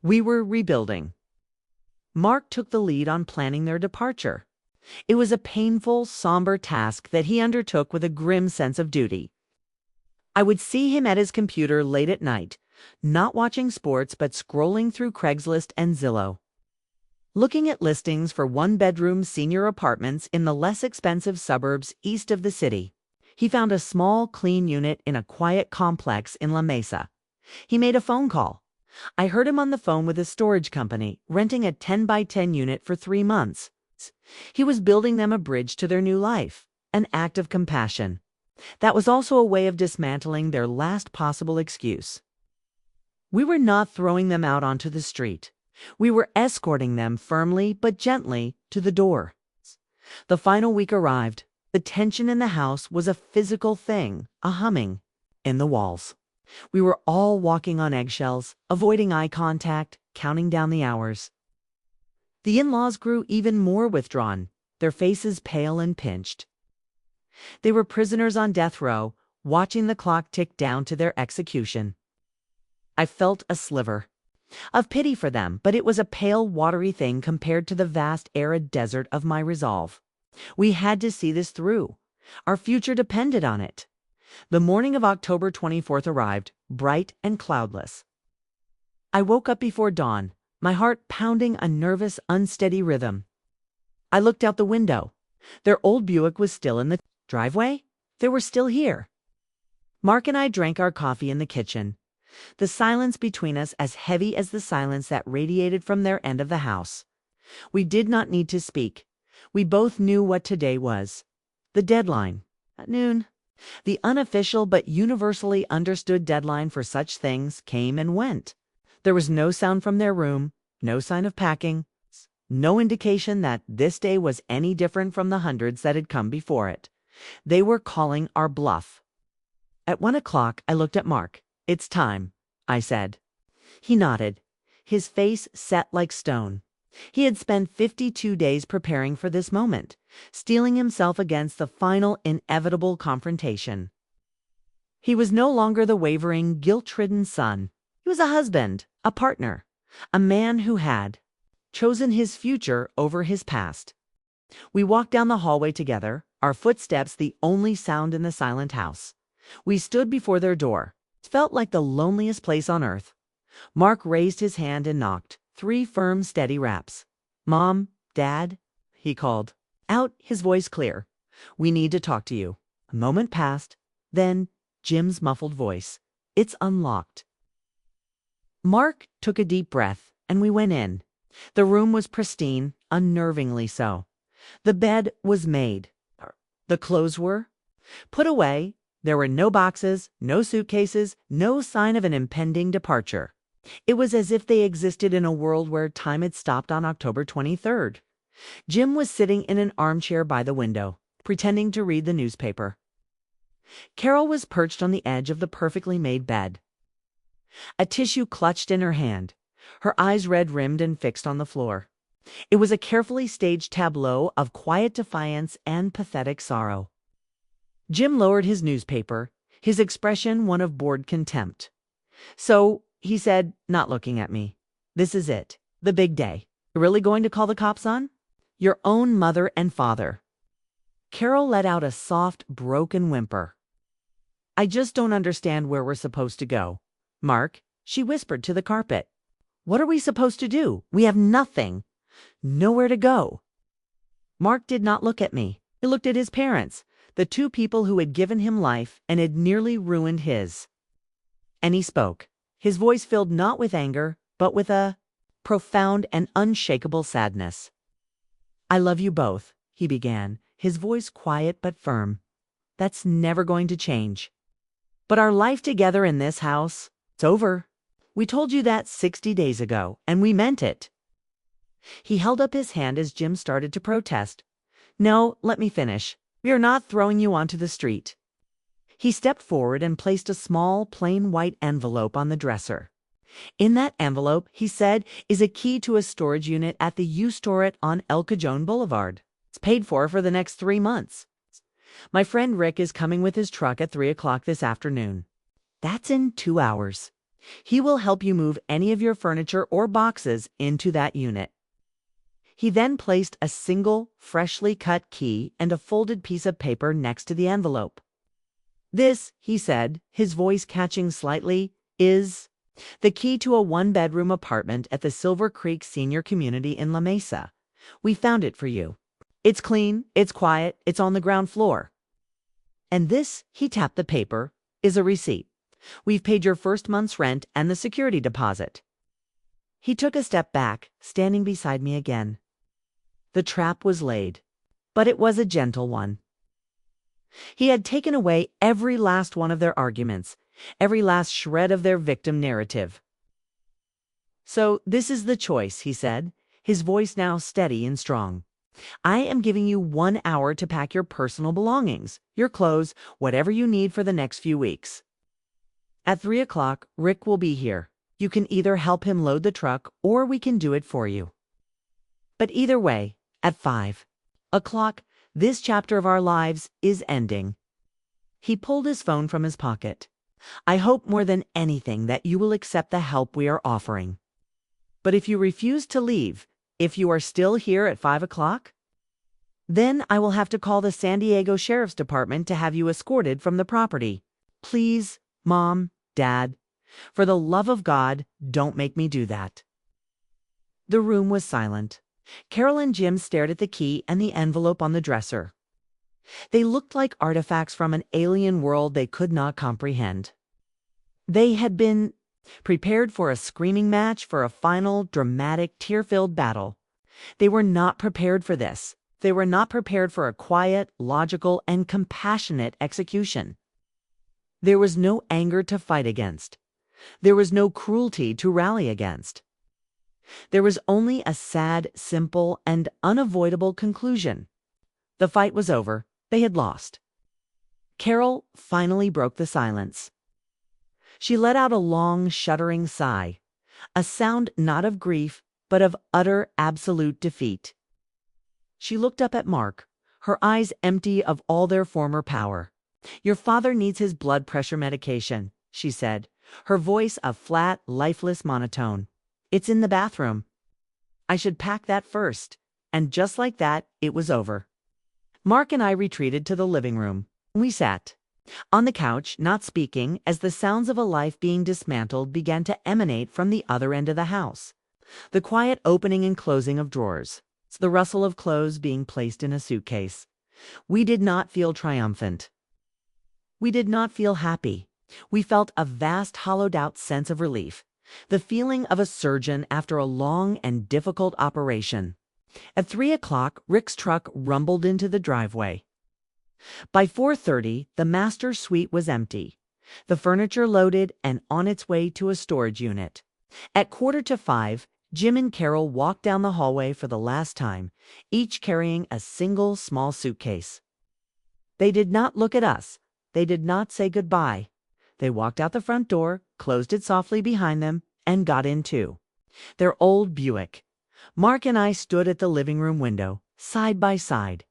We were rebuilding. Mark took the lead on planning their departure. It was a painful, somber task that he undertook with a grim sense of duty. I would see him at his computer late at night, not watching sports but scrolling through Craigslist and Zillow, looking at listings for one-bedroom senior apartments in the less expensive suburbs east of the city. He found a small, clean unit in a quiet complex in La Mesa. He made a phone call. I heard him on the phone with a storage company, renting a 10 by 10 unit for 3 months. He was building them a bridge to their new life. an act of compassion. That was also a way of dismantling their last possible excuse. We were not throwing them out onto the street. We were escorting them firmly but gently to the door. The final week arrived. The tension in the house was a physical thing, a humming in the walls. We were all walking on eggshells, avoiding eye contact, counting down the hours. The in-laws grew even more withdrawn, their faces pale and pinched. They were prisoners on death row, watching the clock tick down to their execution. I felt a sliver of pity for them, but it was a pale, watery thing compared to the vast, arid desert of my resolve. We had to see this through. Our future depended on it. The morning of October 24th arrived, bright and cloudless. I woke up before dawn, my heart pounding a nervous, unsteady rhythm. I looked out the window. Their old Buick was still in the driveway. They were still here. Mark and I drank our coffee in the kitchen, the silence between us as heavy as the silence that radiated from their end of the house. We did not need to speak. We both knew what today was. The deadline. At noon. The unofficial but universally understood deadline for such things came and went. There was no sound from their room, no sign of packing, no indication that this day was any different from the hundreds that had come before it. They were calling our bluff. At 1 o'clock, I looked at Mark. "It's time," I said. He nodded, his face set like stone. He had spent 52 days preparing for this moment, steeling himself against the final, inevitable confrontation. He was no longer the wavering, guilt-ridden son. He was a husband, a partner, a man who had chosen his future over his past. We walked down the hallway together, our footsteps the only sound in the silent house. We stood before their door. It felt like the loneliest place on earth. Mark raised his hand and knocked. 3 firm, steady raps. "Mom, Dad," he called. Out, his voice clear. "We need to talk to you." A moment passed. Then Jim's muffled voice. "It's unlocked." Mark took a deep breath, and we went in. The room was pristine, unnervingly so. The bed was made. The clothes were put away. There were no boxes, no suitcases, no sign of an impending departure. It was as if they existed in a world where time had stopped on October 23rd. Jim was sitting in an armchair by the window, pretending to read the newspaper. Carol was perched on the edge of the perfectly made bed, a tissue clutched in her hand, her eyes red-rimmed and fixed on the floor. It was a carefully staged tableau of quiet defiance and pathetic sorrow. Jim lowered his newspaper, his expression one of bored contempt. "So," he said, not looking at me, "this is it, the big day. You're really going to call the cops on your own mother and father?" Carol let out a soft, broken whimper. "I just don't understand where we're supposed to go. Mark," she whispered to the carpet. "What are we supposed to do? We have nothing. Nowhere to go." Mark did not look at me. He looked at his parents, the 2 people who had given him life and had nearly ruined his. And he spoke, his voice filled not with anger, but with a profound and unshakable sadness. "I love you both," he began, his voice quiet but firm. "That's never going to change. But our life together in this house, it's over. We told you that 60 days ago, and we meant it." He held up his hand as Jim started to protest. "No, let me finish. We are not throwing you onto the street." He stepped forward and placed a small, plain white envelope on the dresser. "In that envelope," he said, "is a key to a storage unit at the U-Store on El Cajon Boulevard. It's paid for the next 3 months. My friend Rick is coming with his truck at 3 o'clock this afternoon. That's in 2 hours. He will help you move any of your furniture or boxes into that unit." He then placed a single, freshly cut key and a folded piece of paper next to the envelope. "This," he said, his voice catching slightly, "is the key to a 1-bedroom apartment at the Silver Creek Senior Community in La Mesa. We found it for you. It's clean, it's quiet, it's on the ground floor. And this," he tapped the paper, "is a receipt. We've paid your first month's rent and the security deposit." He took a step back, standing beside me again. The trap was laid, but it was a gentle one. He had taken away every last one of their arguments, every last shred of their victim narrative. "So this is the choice," he said, his voice now steady and strong. "I am giving you 1 hour to pack your personal belongings, your clothes, whatever you need for the next few weeks. At 3 o'clock, Rick will be here. You can either help him load the truck or we can do it for you. But either way, at 5 o'clock, this chapter of our lives is ending." He pulled his phone from his pocket. "I hope more than anything that you will accept the help we are offering. But if you refuse to leave, if you are still here at 5 o'clock, then I will have to call the San Diego Sheriff's Department to have you escorted from the property. Please, Mom, Dad, for the love of God, don't make me do that." The room was silent. Carol and Jim stared at the key and the envelope on the dresser. They looked like artifacts from an alien world they could not comprehend. They had been prepared for a screaming match, for a final, dramatic, tear-filled battle. They were not prepared for this. They were not prepared for a quiet, logical, and compassionate execution. There was no anger to fight against. There was no cruelty to rally against. There was only a sad, simple, and unavoidable conclusion. The fight was over. They had lost. Carol finally broke the silence. She let out a long, shuddering sigh, a sound not of grief, but of utter, absolute defeat. She looked up at Mark, her eyes empty of all their former power. "Your father needs his blood pressure medication," she said, her voice a flat, lifeless monotone. "It's in the bathroom. I should pack that first." And just like that, it was over. Mark and I retreated to the living room. We sat on the couch, not speaking, as the sounds of a life being dismantled began to emanate from the other end of the house. The quiet opening and closing of drawers, the rustle of clothes being placed in a suitcase. We did not feel triumphant. We did not feel happy. We felt a vast, hollowed-out sense of relief, the feeling of a surgeon after a long and difficult operation. At 3 o'clock, Rick's truck rumbled into the driveway. By 4:30, the master suite was empty, the furniture loaded and on its way to a storage unit. At 4:45, Jim and Carol walked down the hallway for the last time, each carrying a single small suitcase. They did not look at us. They did not say goodbye. They walked out the front door, closed it softly behind them, and got in too. Their old Buick. Mark and I stood at the living room window, side by side.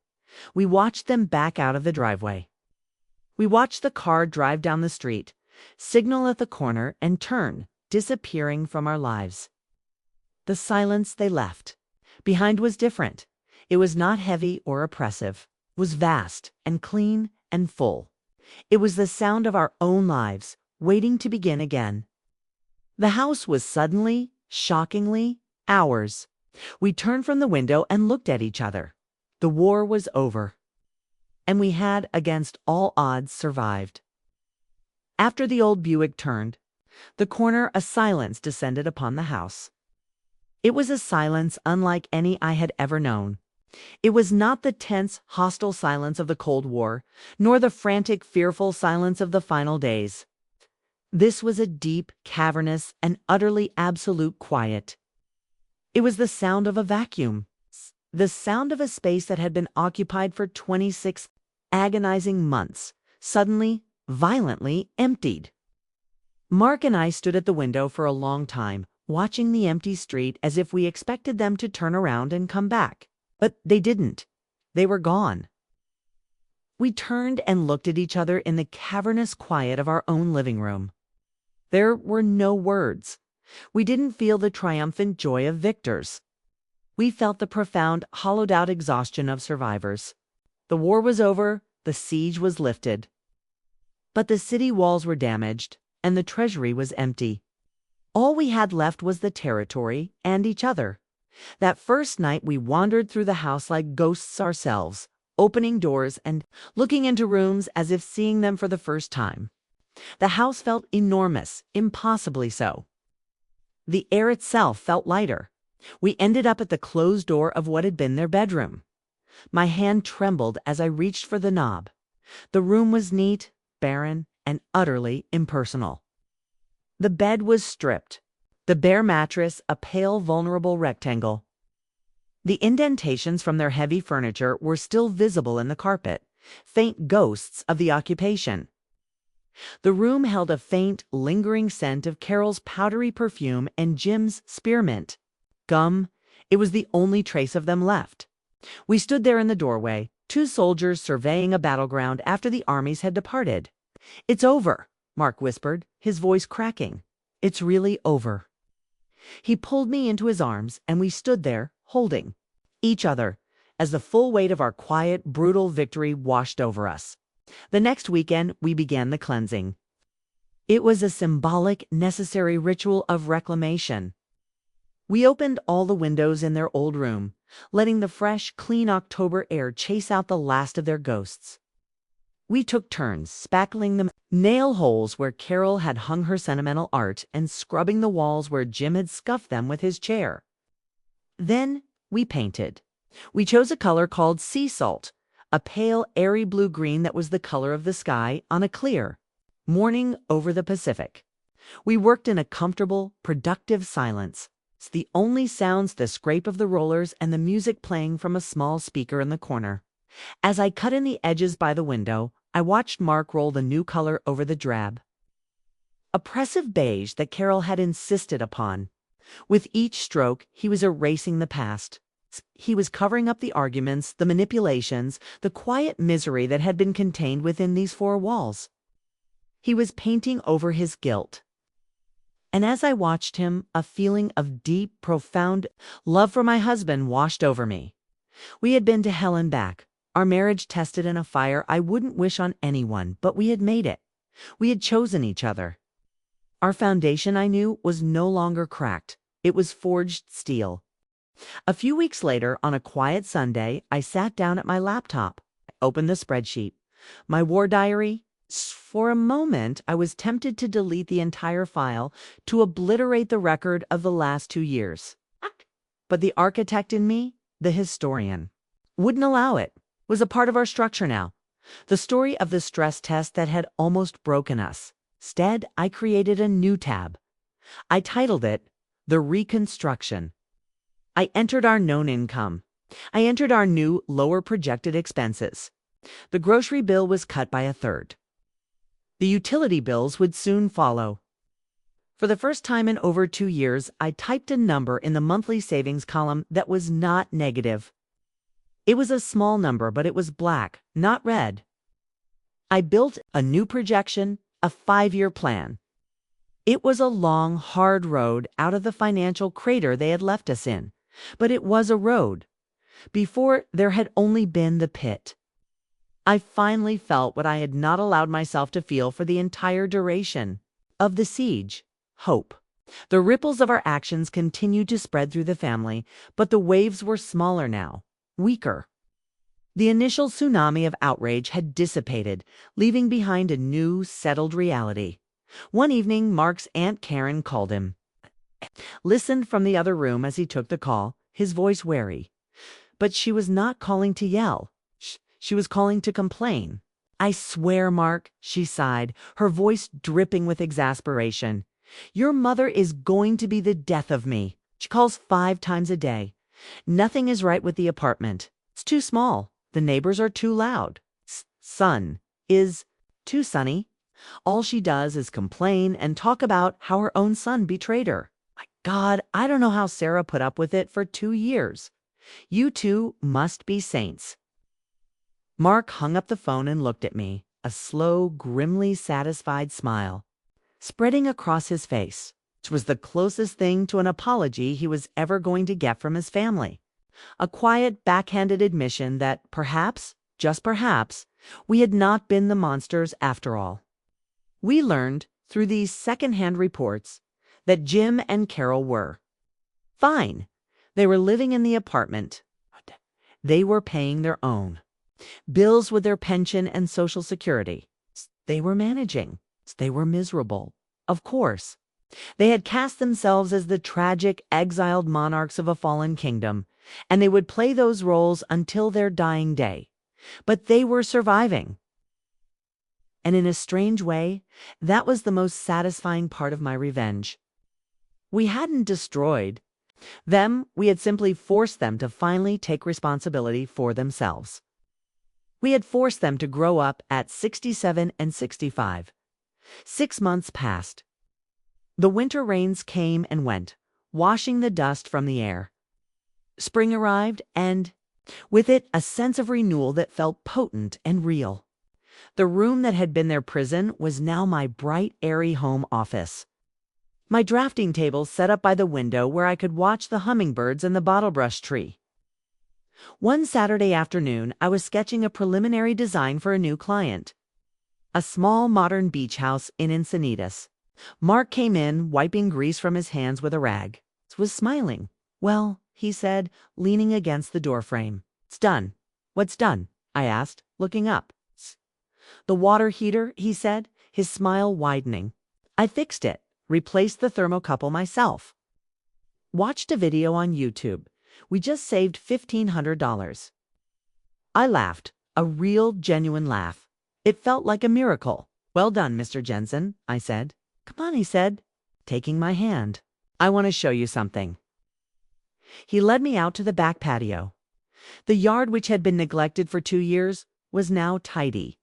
We watched them back out of the driveway. We watched the car drive down the street, signal at the corner, and turn, disappearing from our lives. The silence they left behind was different. It was not heavy or oppressive. It was vast and clean and full. It was the sound of our own lives, waiting to begin again. The house was suddenly, shockingly, ours. We turned from the window and looked at each other. The war was over. And we had, against all odds, survived. After the old Buick turned the corner, a silence descended upon the house. It was a silence unlike any I had ever known. It was not the tense, hostile silence of the Cold War, nor the frantic, fearful silence of the final days. This was a deep, cavernous, and utterly absolute quiet. It was the sound of a vacuum, the sound of a space that had been occupied for 26 agonizing months, suddenly, violently emptied. Mark and I stood at the window for a long time, watching the empty street as if we expected them to turn around and come back. But they didn't. They were gone. We turned and looked at each other in the cavernous quiet of our own living room. There were no words. We didn't feel the triumphant joy of victors. We felt the profound, hollowed-out exhaustion of survivors. The war was over, the siege was lifted. But the city walls were damaged, and the treasury was empty. All we had left was the territory and each other. That first night we wandered through the house like ghosts ourselves, opening doors and looking into rooms as if seeing them for the first time. The house felt enormous, impossibly so. The air itself felt lighter. We ended up at the closed door of what had been their bedroom. My hand trembled as I reached for the knob. The room was neat, barren, and utterly impersonal. The bed was stripped, the bare mattress a pale, vulnerable rectangle. The indentations from their heavy furniture were still visible in the carpet, faint ghosts of the occupation. The room held a faint, lingering scent of Carol's powdery perfume and Jim's spearmint. Gum, it was the only trace of them left. We stood there in the doorway, two soldiers surveying a battleground after the armies had departed. "It's over," Mark whispered, his voice cracking. "It's really over." He pulled me into his arms, and we stood there, holding each other, as the full weight of our quiet, brutal victory washed over us. The next weekend, we began the cleansing. It was a symbolic, necessary ritual of reclamation. We opened all the windows in their old room, letting the fresh, clean October air chase out the last of their ghosts. We took turns spackling the nail holes where Carol had hung her sentimental art and scrubbing the walls where Jim had scuffed them with his chair. Then we painted. We chose a color called sea salt, a pale, airy blue-green that was the color of the sky on a clear morning over the Pacific. We worked in a comfortable, productive silence. The only sounds the scrape of the rollers and the music playing from a small speaker in the corner. As I cut in the edges by the window, I watched Mark roll the new color over the drab, oppressive beige that Carol had insisted upon. With each stroke, he was erasing the past. He was covering up the arguments, the manipulations, the quiet misery that had been contained within these four walls. He was painting over his guilt. And as I watched him, a feeling of deep, profound love for my husband washed over me. We had been to hell and back, our marriage tested in a fire I wouldn't wish on anyone, but we had made it. We had chosen each other. Our foundation, I knew, was no longer cracked. It was forged steel. A few weeks later, on a quiet Sunday, I sat down at my laptop, opened the spreadsheet. My war diary. For a moment, I was tempted to delete the entire file, to obliterate the record of the last 2 years. But the architect in me, the historian, wouldn't allow it. It was a part of our structure now. The story of the stress test that had almost broken us. Instead, I created a new tab. I titled it, The Reconstruction. I entered our known income. I entered our new, lower projected expenses. The grocery bill was cut by a third. The utility bills would soon follow. For the first time in over 2 years, I typed a number in the monthly savings column that was not negative. It was a small number, but it was black, not red. I built a new projection, a 5-year plan. It was a long, hard road out of the financial crater they had left us in. But it was a road. Before, there had only been the pit. I finally felt what I had not allowed myself to feel for the entire duration of the siege: hope. The ripples of our actions continued to spread through the family, but the waves were smaller now, weaker. The initial tsunami of outrage had dissipated, leaving behind a new, settled reality. One evening, Mark's Aunt Karen called him. Listened from the other room as he took the call, his voice wary. But she was not calling to yell. She was calling to complain. "I swear, Mark," she sighed, her voice dripping with exasperation. "Your mother is going to be the death of me. She calls 5 times a day. Nothing is right with the apartment. It's too small. The neighbors are too loud. Sun is too sunny. All she does is complain and talk about how her own son betrayed her. My God, I don't know how Sarah put up with it for 2 years. You two must be saints." Mark hung up the phone and looked at me, a slow, grimly satisfied smile spreading across his face, which was the closest thing to an apology he was ever going to get from his family. A quiet, backhanded admission that perhaps, just perhaps, we had not been the monsters after all. We learned, through these second-hand reports, that Jim and Carol were fine. They were living in the apartment. They were paying their own bills with their pension and Social Security. They were managing. They were miserable. Of course. They had cast themselves as the tragic, exiled monarchs of a fallen kingdom, and they would play those roles until their dying day. But they were surviving. and in a strange way, that was the most satisfying part of my revenge. We hadn't destroyed them, we had simply forced them to finally take responsibility for themselves. We had forced them to grow up at 67 and 65. 6 months passed. The winter rains came and went, washing the dust from the air. Spring arrived, and with it a sense of renewal that felt potent and real. The room that had been their prison was now my bright, airy home office. My drafting table set up by the window where I could watch the hummingbirds and the bottlebrush tree. One Saturday afternoon, I was sketching a preliminary design for a new client. A small modern beach house in Encinitas. Mark came in, wiping grease from his hands with a rag. He was smiling. "Well," he said, leaning against the doorframe. "It's done." "What's done?" I asked, looking up. "The water heater," he said, his smile widening. "I fixed it. Replaced the thermocouple myself. Watched a video on YouTube. We just saved $1,500. I laughed, a real, genuine laugh. It felt like a miracle. "Well done, Mr. Jensen," I said. "Come on," he said, taking my hand. "I want to show you something." He led me out to the back patio. The yard, which had been neglected for 2 years, was now tidy.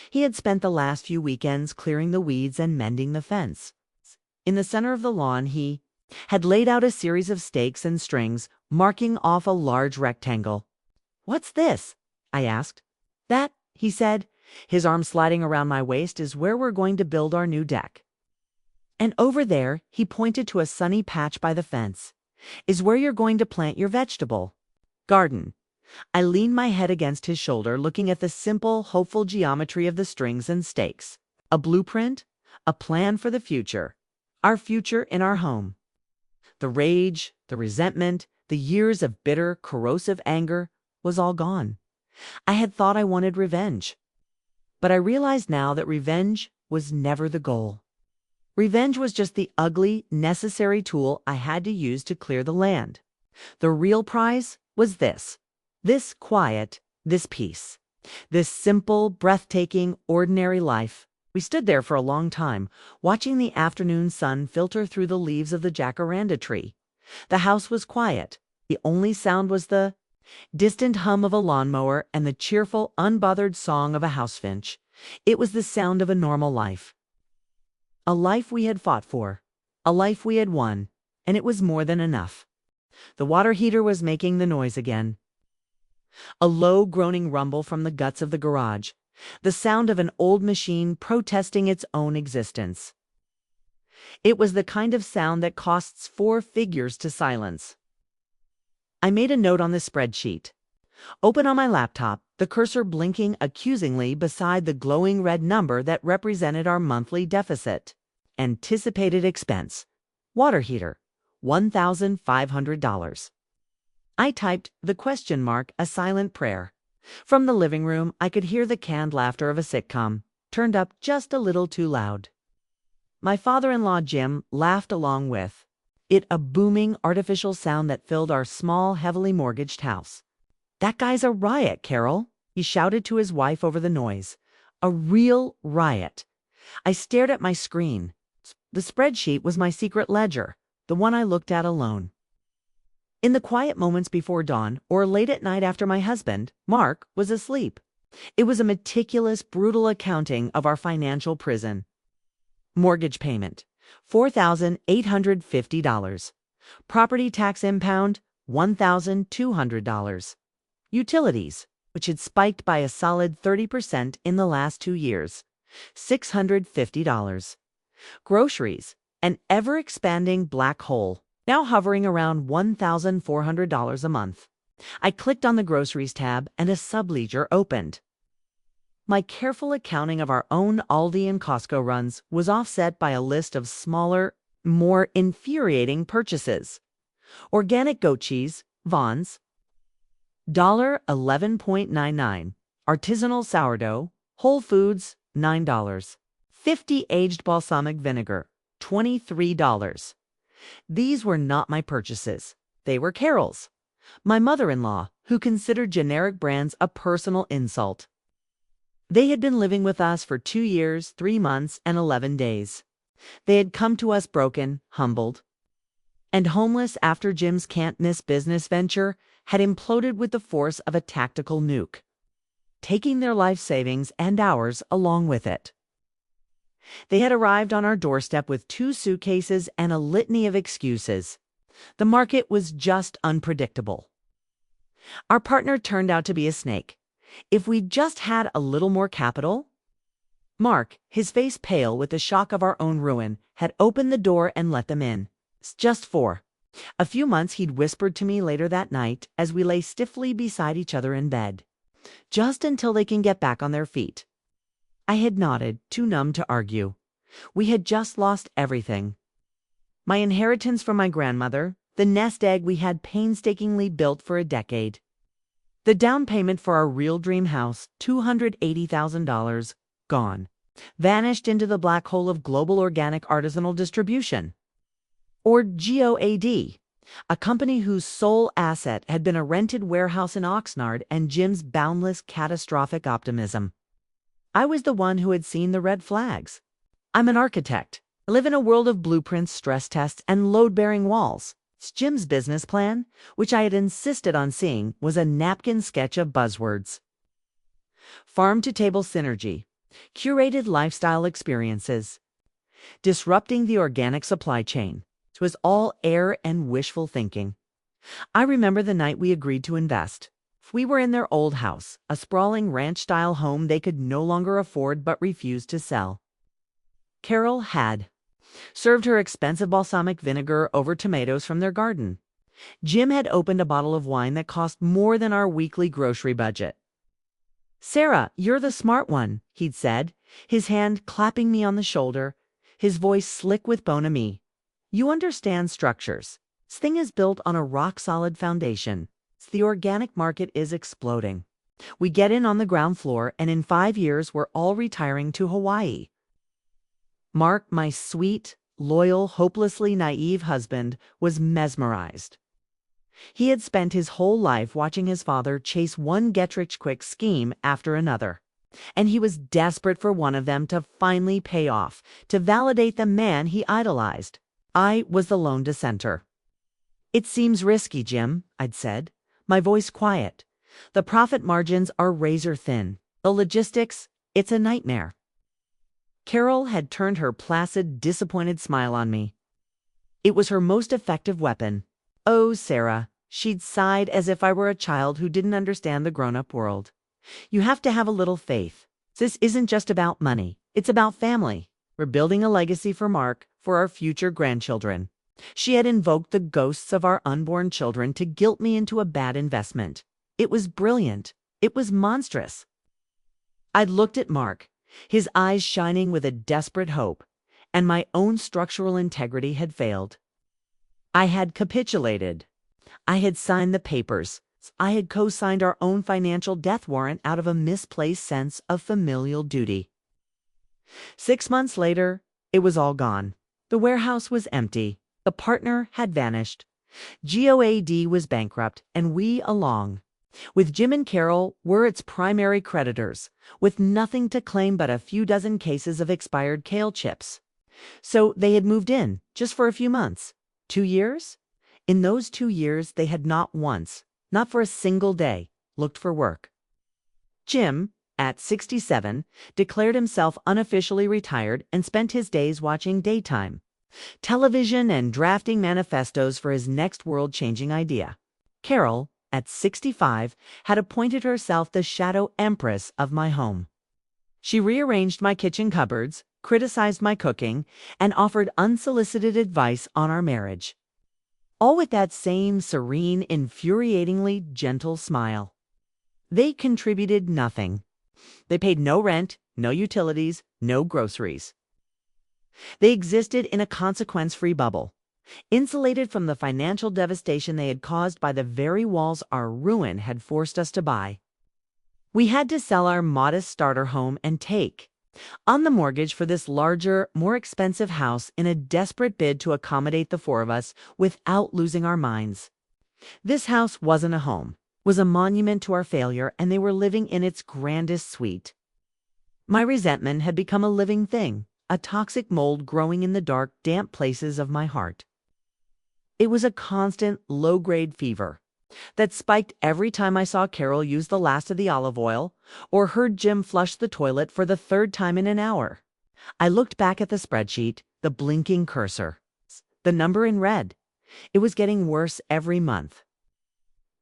He had spent the last few weekends clearing the weeds and mending the fence. In the center of the lawn, he had laid out a series of stakes and strings, marking off a large rectangle. "What's this?" I asked. "That," he said, his arm sliding around my waist, "is where we're going to build our new deck. And over there," he pointed to a sunny patch by the fence, "is where you're going to plant your vegetable garden." I leaned my head against his shoulder, looking at the simple, hopeful geometry of the strings and stakes. A blueprint, a plan for the future. Our future in our home. The rage, the resentment, the years of bitter, corrosive anger was all gone. I had thought I wanted revenge. But I realized now that revenge was never the goal. Revenge was just the ugly, necessary tool I had to use to clear the land. The real prize was this quiet, this peace, this simple, breathtaking, ordinary life. We stood there for a long time, watching the afternoon sun filter through the leaves of the jacaranda tree. The house was quiet. The only sound was the distant hum of a lawnmower and the cheerful, unbothered song of a housefinch. It was the sound of a normal life. A life we had fought for. A life we had won. And it was more than enough. The water heater was making the noise again. A low, groaning rumble from the guts of the garage. The sound of an old machine protesting its own existence. It was the kind of sound that costs 4 figures to silence. I made a note on the spreadsheet. Open on my laptop, the cursor blinking accusingly beside the glowing red number that represented our monthly deficit. Anticipated expense. Water heater. $1,500. I typed the question mark, a silent prayer. From the living room, I could hear the canned laughter of a sitcom, turned up just a little too loud. My father-in-law, Jim, laughed along with it, a booming, artificial sound that filled our small, heavily mortgaged house. "That guy's a riot, Carol," he shouted to his wife over the noise. "A real riot." I stared at my screen. The spreadsheet was my secret ledger, the one I looked at alone. In the quiet moments before dawn, or late at night after my husband, Mark, was asleep, it was a meticulous, brutal accounting of our financial prison. Mortgage payment, $4,850. Property tax impound, $1,200. Utilities, which had spiked by a solid 30% in the last 2 years, $650. Groceries, an ever-expanding black hole, now hovering around $1,400 a month. I clicked on the groceries tab and a subledger opened. My careful accounting of our own Aldi and Costco runs was offset by a list of smaller, more infuriating purchases. Organic goat cheese, Vaughn's, $11.99. Artisanal sourdough, Whole Foods, $9. 50 aged balsamic vinegar, $23. These were not my purchases. They were Carol's, my mother-in-law, who considered generic brands a personal insult. They had been living with us for 2 years, 3 months, and 11 days. They had come to us broken, humbled, and homeless after Jim's can't-miss business venture had imploded with the force of a tactical nuke, taking their life savings and ours along with it. They had arrived on our doorstep with 2 suitcases and a litany of excuses. The market was just unpredictable. Our partner turned out to be a snake. If we'd just had a little more capital. Mark, his face pale with the shock of our own ruin, had opened the door and let them in. Just for a few months, he'd whispered to me later that night as we lay stiffly beside each other in bed. Just until they can get back on their feet. I had nodded, too numb to argue. We had just lost everything. My inheritance from my grandmother, the nest egg we had painstakingly built for a decade. The down payment for our real dream house, $280,000, gone. Vanished into the black hole of global organic artisanal distribution. Or GOAD, a company whose sole asset had been a rented warehouse in Oxnard and Jim's boundless catastrophic optimism. I was the one who had seen the red flags. I'm an architect. I live in a world of blueprints, stress tests, and load-bearing walls. Jim's business plan, which I had insisted on seeing, was a napkin sketch of buzzwords. Farm-to-table synergy, curated lifestyle experiences, disrupting the organic supply chain. It was all air and wishful thinking. I remember the night we agreed to invest. We were in their old house, a sprawling ranch-style home they could no longer afford but refused to sell. Carol had served her expensive balsamic vinegar over tomatoes from their garden. Jim had opened a bottle of wine that cost more than our weekly grocery budget. "Sarah, you're the smart one," he'd said, his hand clapping me on the shoulder, his voice slick with bonhomie. "You understand structures. This thing is built on a rock-solid foundation. The organic market is exploding. We get in on the ground floor, and in 5 years we're all retiring to Hawaii." Mark, my sweet, loyal, hopelessly naive husband, was mesmerized. He had spent his whole life watching his father chase one get-rich-quick scheme after another, and he was desperate for one of them to finally pay off, to validate the man he idolized. I was the lone dissenter. "It seems risky, Jim," I'd said, my voice quiet. "The profit margins are razor thin. The logistics, it's a nightmare." Carol had turned her placid, disappointed smile on me. It was her most effective weapon. "Oh, Sarah," she'd sighed as if I were a child who didn't understand the grown-up world. "You have to have a little faith. This isn't just about money. It's about family. We're building a legacy for Mark, for our future grandchildren." She had invoked the ghosts of our unborn children to guilt me into a bad investment. It was brilliant. It was monstrous. I'd looked at Mark, his eyes shining with a desperate hope, and my own structural integrity had failed. I had capitulated. I had signed the papers. I had co-signed our own financial death warrant out of a misplaced sense of familial duty. 6 months later, it was all gone. The warehouse was empty. The partner had vanished. GOAD was bankrupt, and we along. With Jim and Carol were its primary creditors, with nothing to claim but a few dozen cases of expired kale chips. So they had moved in, just for a few months. 2 years? In those 2 years, they had not once, not for a single day, looked for work. Jim, at 67, declared himself unofficially retired and spent his days watching daytime television and drafting manifestos for his next world-changing idea. Carol, at 65, had appointed herself the shadow empress of my home. She rearranged my kitchen cupboards, criticized my cooking, and offered unsolicited advice on our marriage. All with that same serene, infuriatingly gentle smile. They contributed nothing. They paid no rent, no utilities, no groceries. They existed in a consequence-free bubble, insulated from the financial devastation they had caused by the very walls our ruin had forced us to buy. We had to sell our modest starter home and take on the mortgage for this larger, more expensive house in a desperate bid to accommodate the 4 of us without losing our minds. This house wasn't a home, was a monument to our failure, and they were living in its grandest suite. My resentment had become a living thing, a toxic mold growing in the dark, damp places of my heart. It was a constant, low-grade fever that spiked every time I saw Carol use the last of the olive oil or heard Jim flush the toilet for the third time in an hour. I looked back at the spreadsheet, the blinking cursor, the number in red. It was getting worse every month.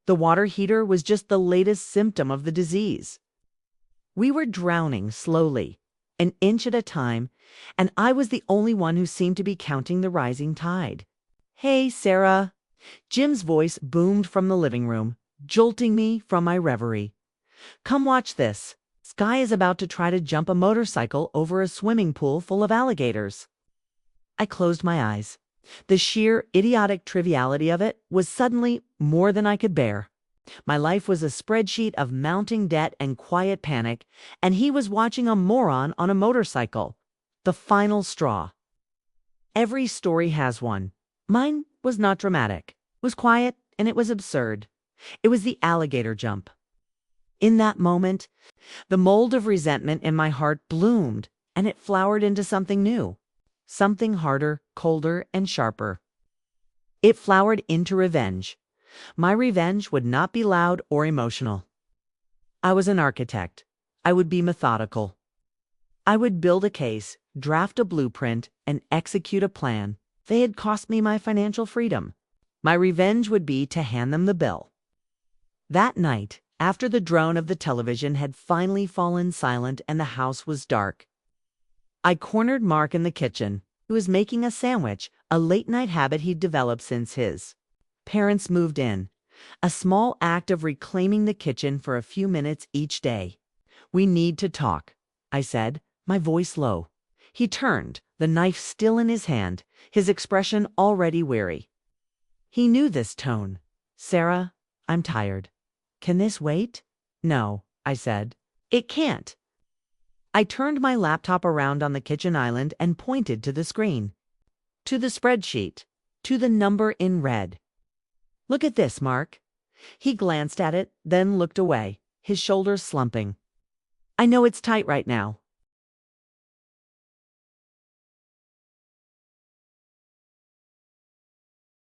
The water heater was just the latest symptom of the disease. We were drowning slowly, an inch at a time, and I was the only one who seemed to be counting the rising tide. "Hey, Sarah." Jim's voice boomed from the living room, jolting me from my reverie. "Come watch this. Sky is about to try to jump a motorcycle over a swimming pool full of alligators." I closed my eyes. The sheer idiotic triviality of it was suddenly more than I could bear. My life was a spreadsheet of mounting debt and quiet panic, and he was watching a moron on a motorcycle. The final straw. Every story has one. Mine was not dramatic, was quiet, and it was absurd. It was the alligator jump. In that moment, the mold of resentment in my heart bloomed, and it flowered into something new, something harder, colder, and sharper. It flowered into revenge. My revenge would not be loud or emotional. I was an architect. I would be methodical. I would build a case, draft a blueprint, and execute a plan. They had cost me my financial freedom. My revenge would be to hand them the bill. That night, after the drone of the television had finally fallen silent and the house was dark, I cornered Mark in the kitchen. He was making a sandwich, a late-night habit he'd developed since his parents moved in. A small act of reclaiming the kitchen for a few minutes each day. "We need to talk," I said, my voice low. He turned, the knife still in his hand, his expression already weary. He knew this tone. "Sarah, I'm tired. Can this wait?" "No," I said. "It can't." I turned my laptop around on the kitchen island and pointed to the screen. To the spreadsheet. To the number in red. "Look at this, Mark." He glanced at it, then looked away, his shoulders slumping. "I know it's tight right now,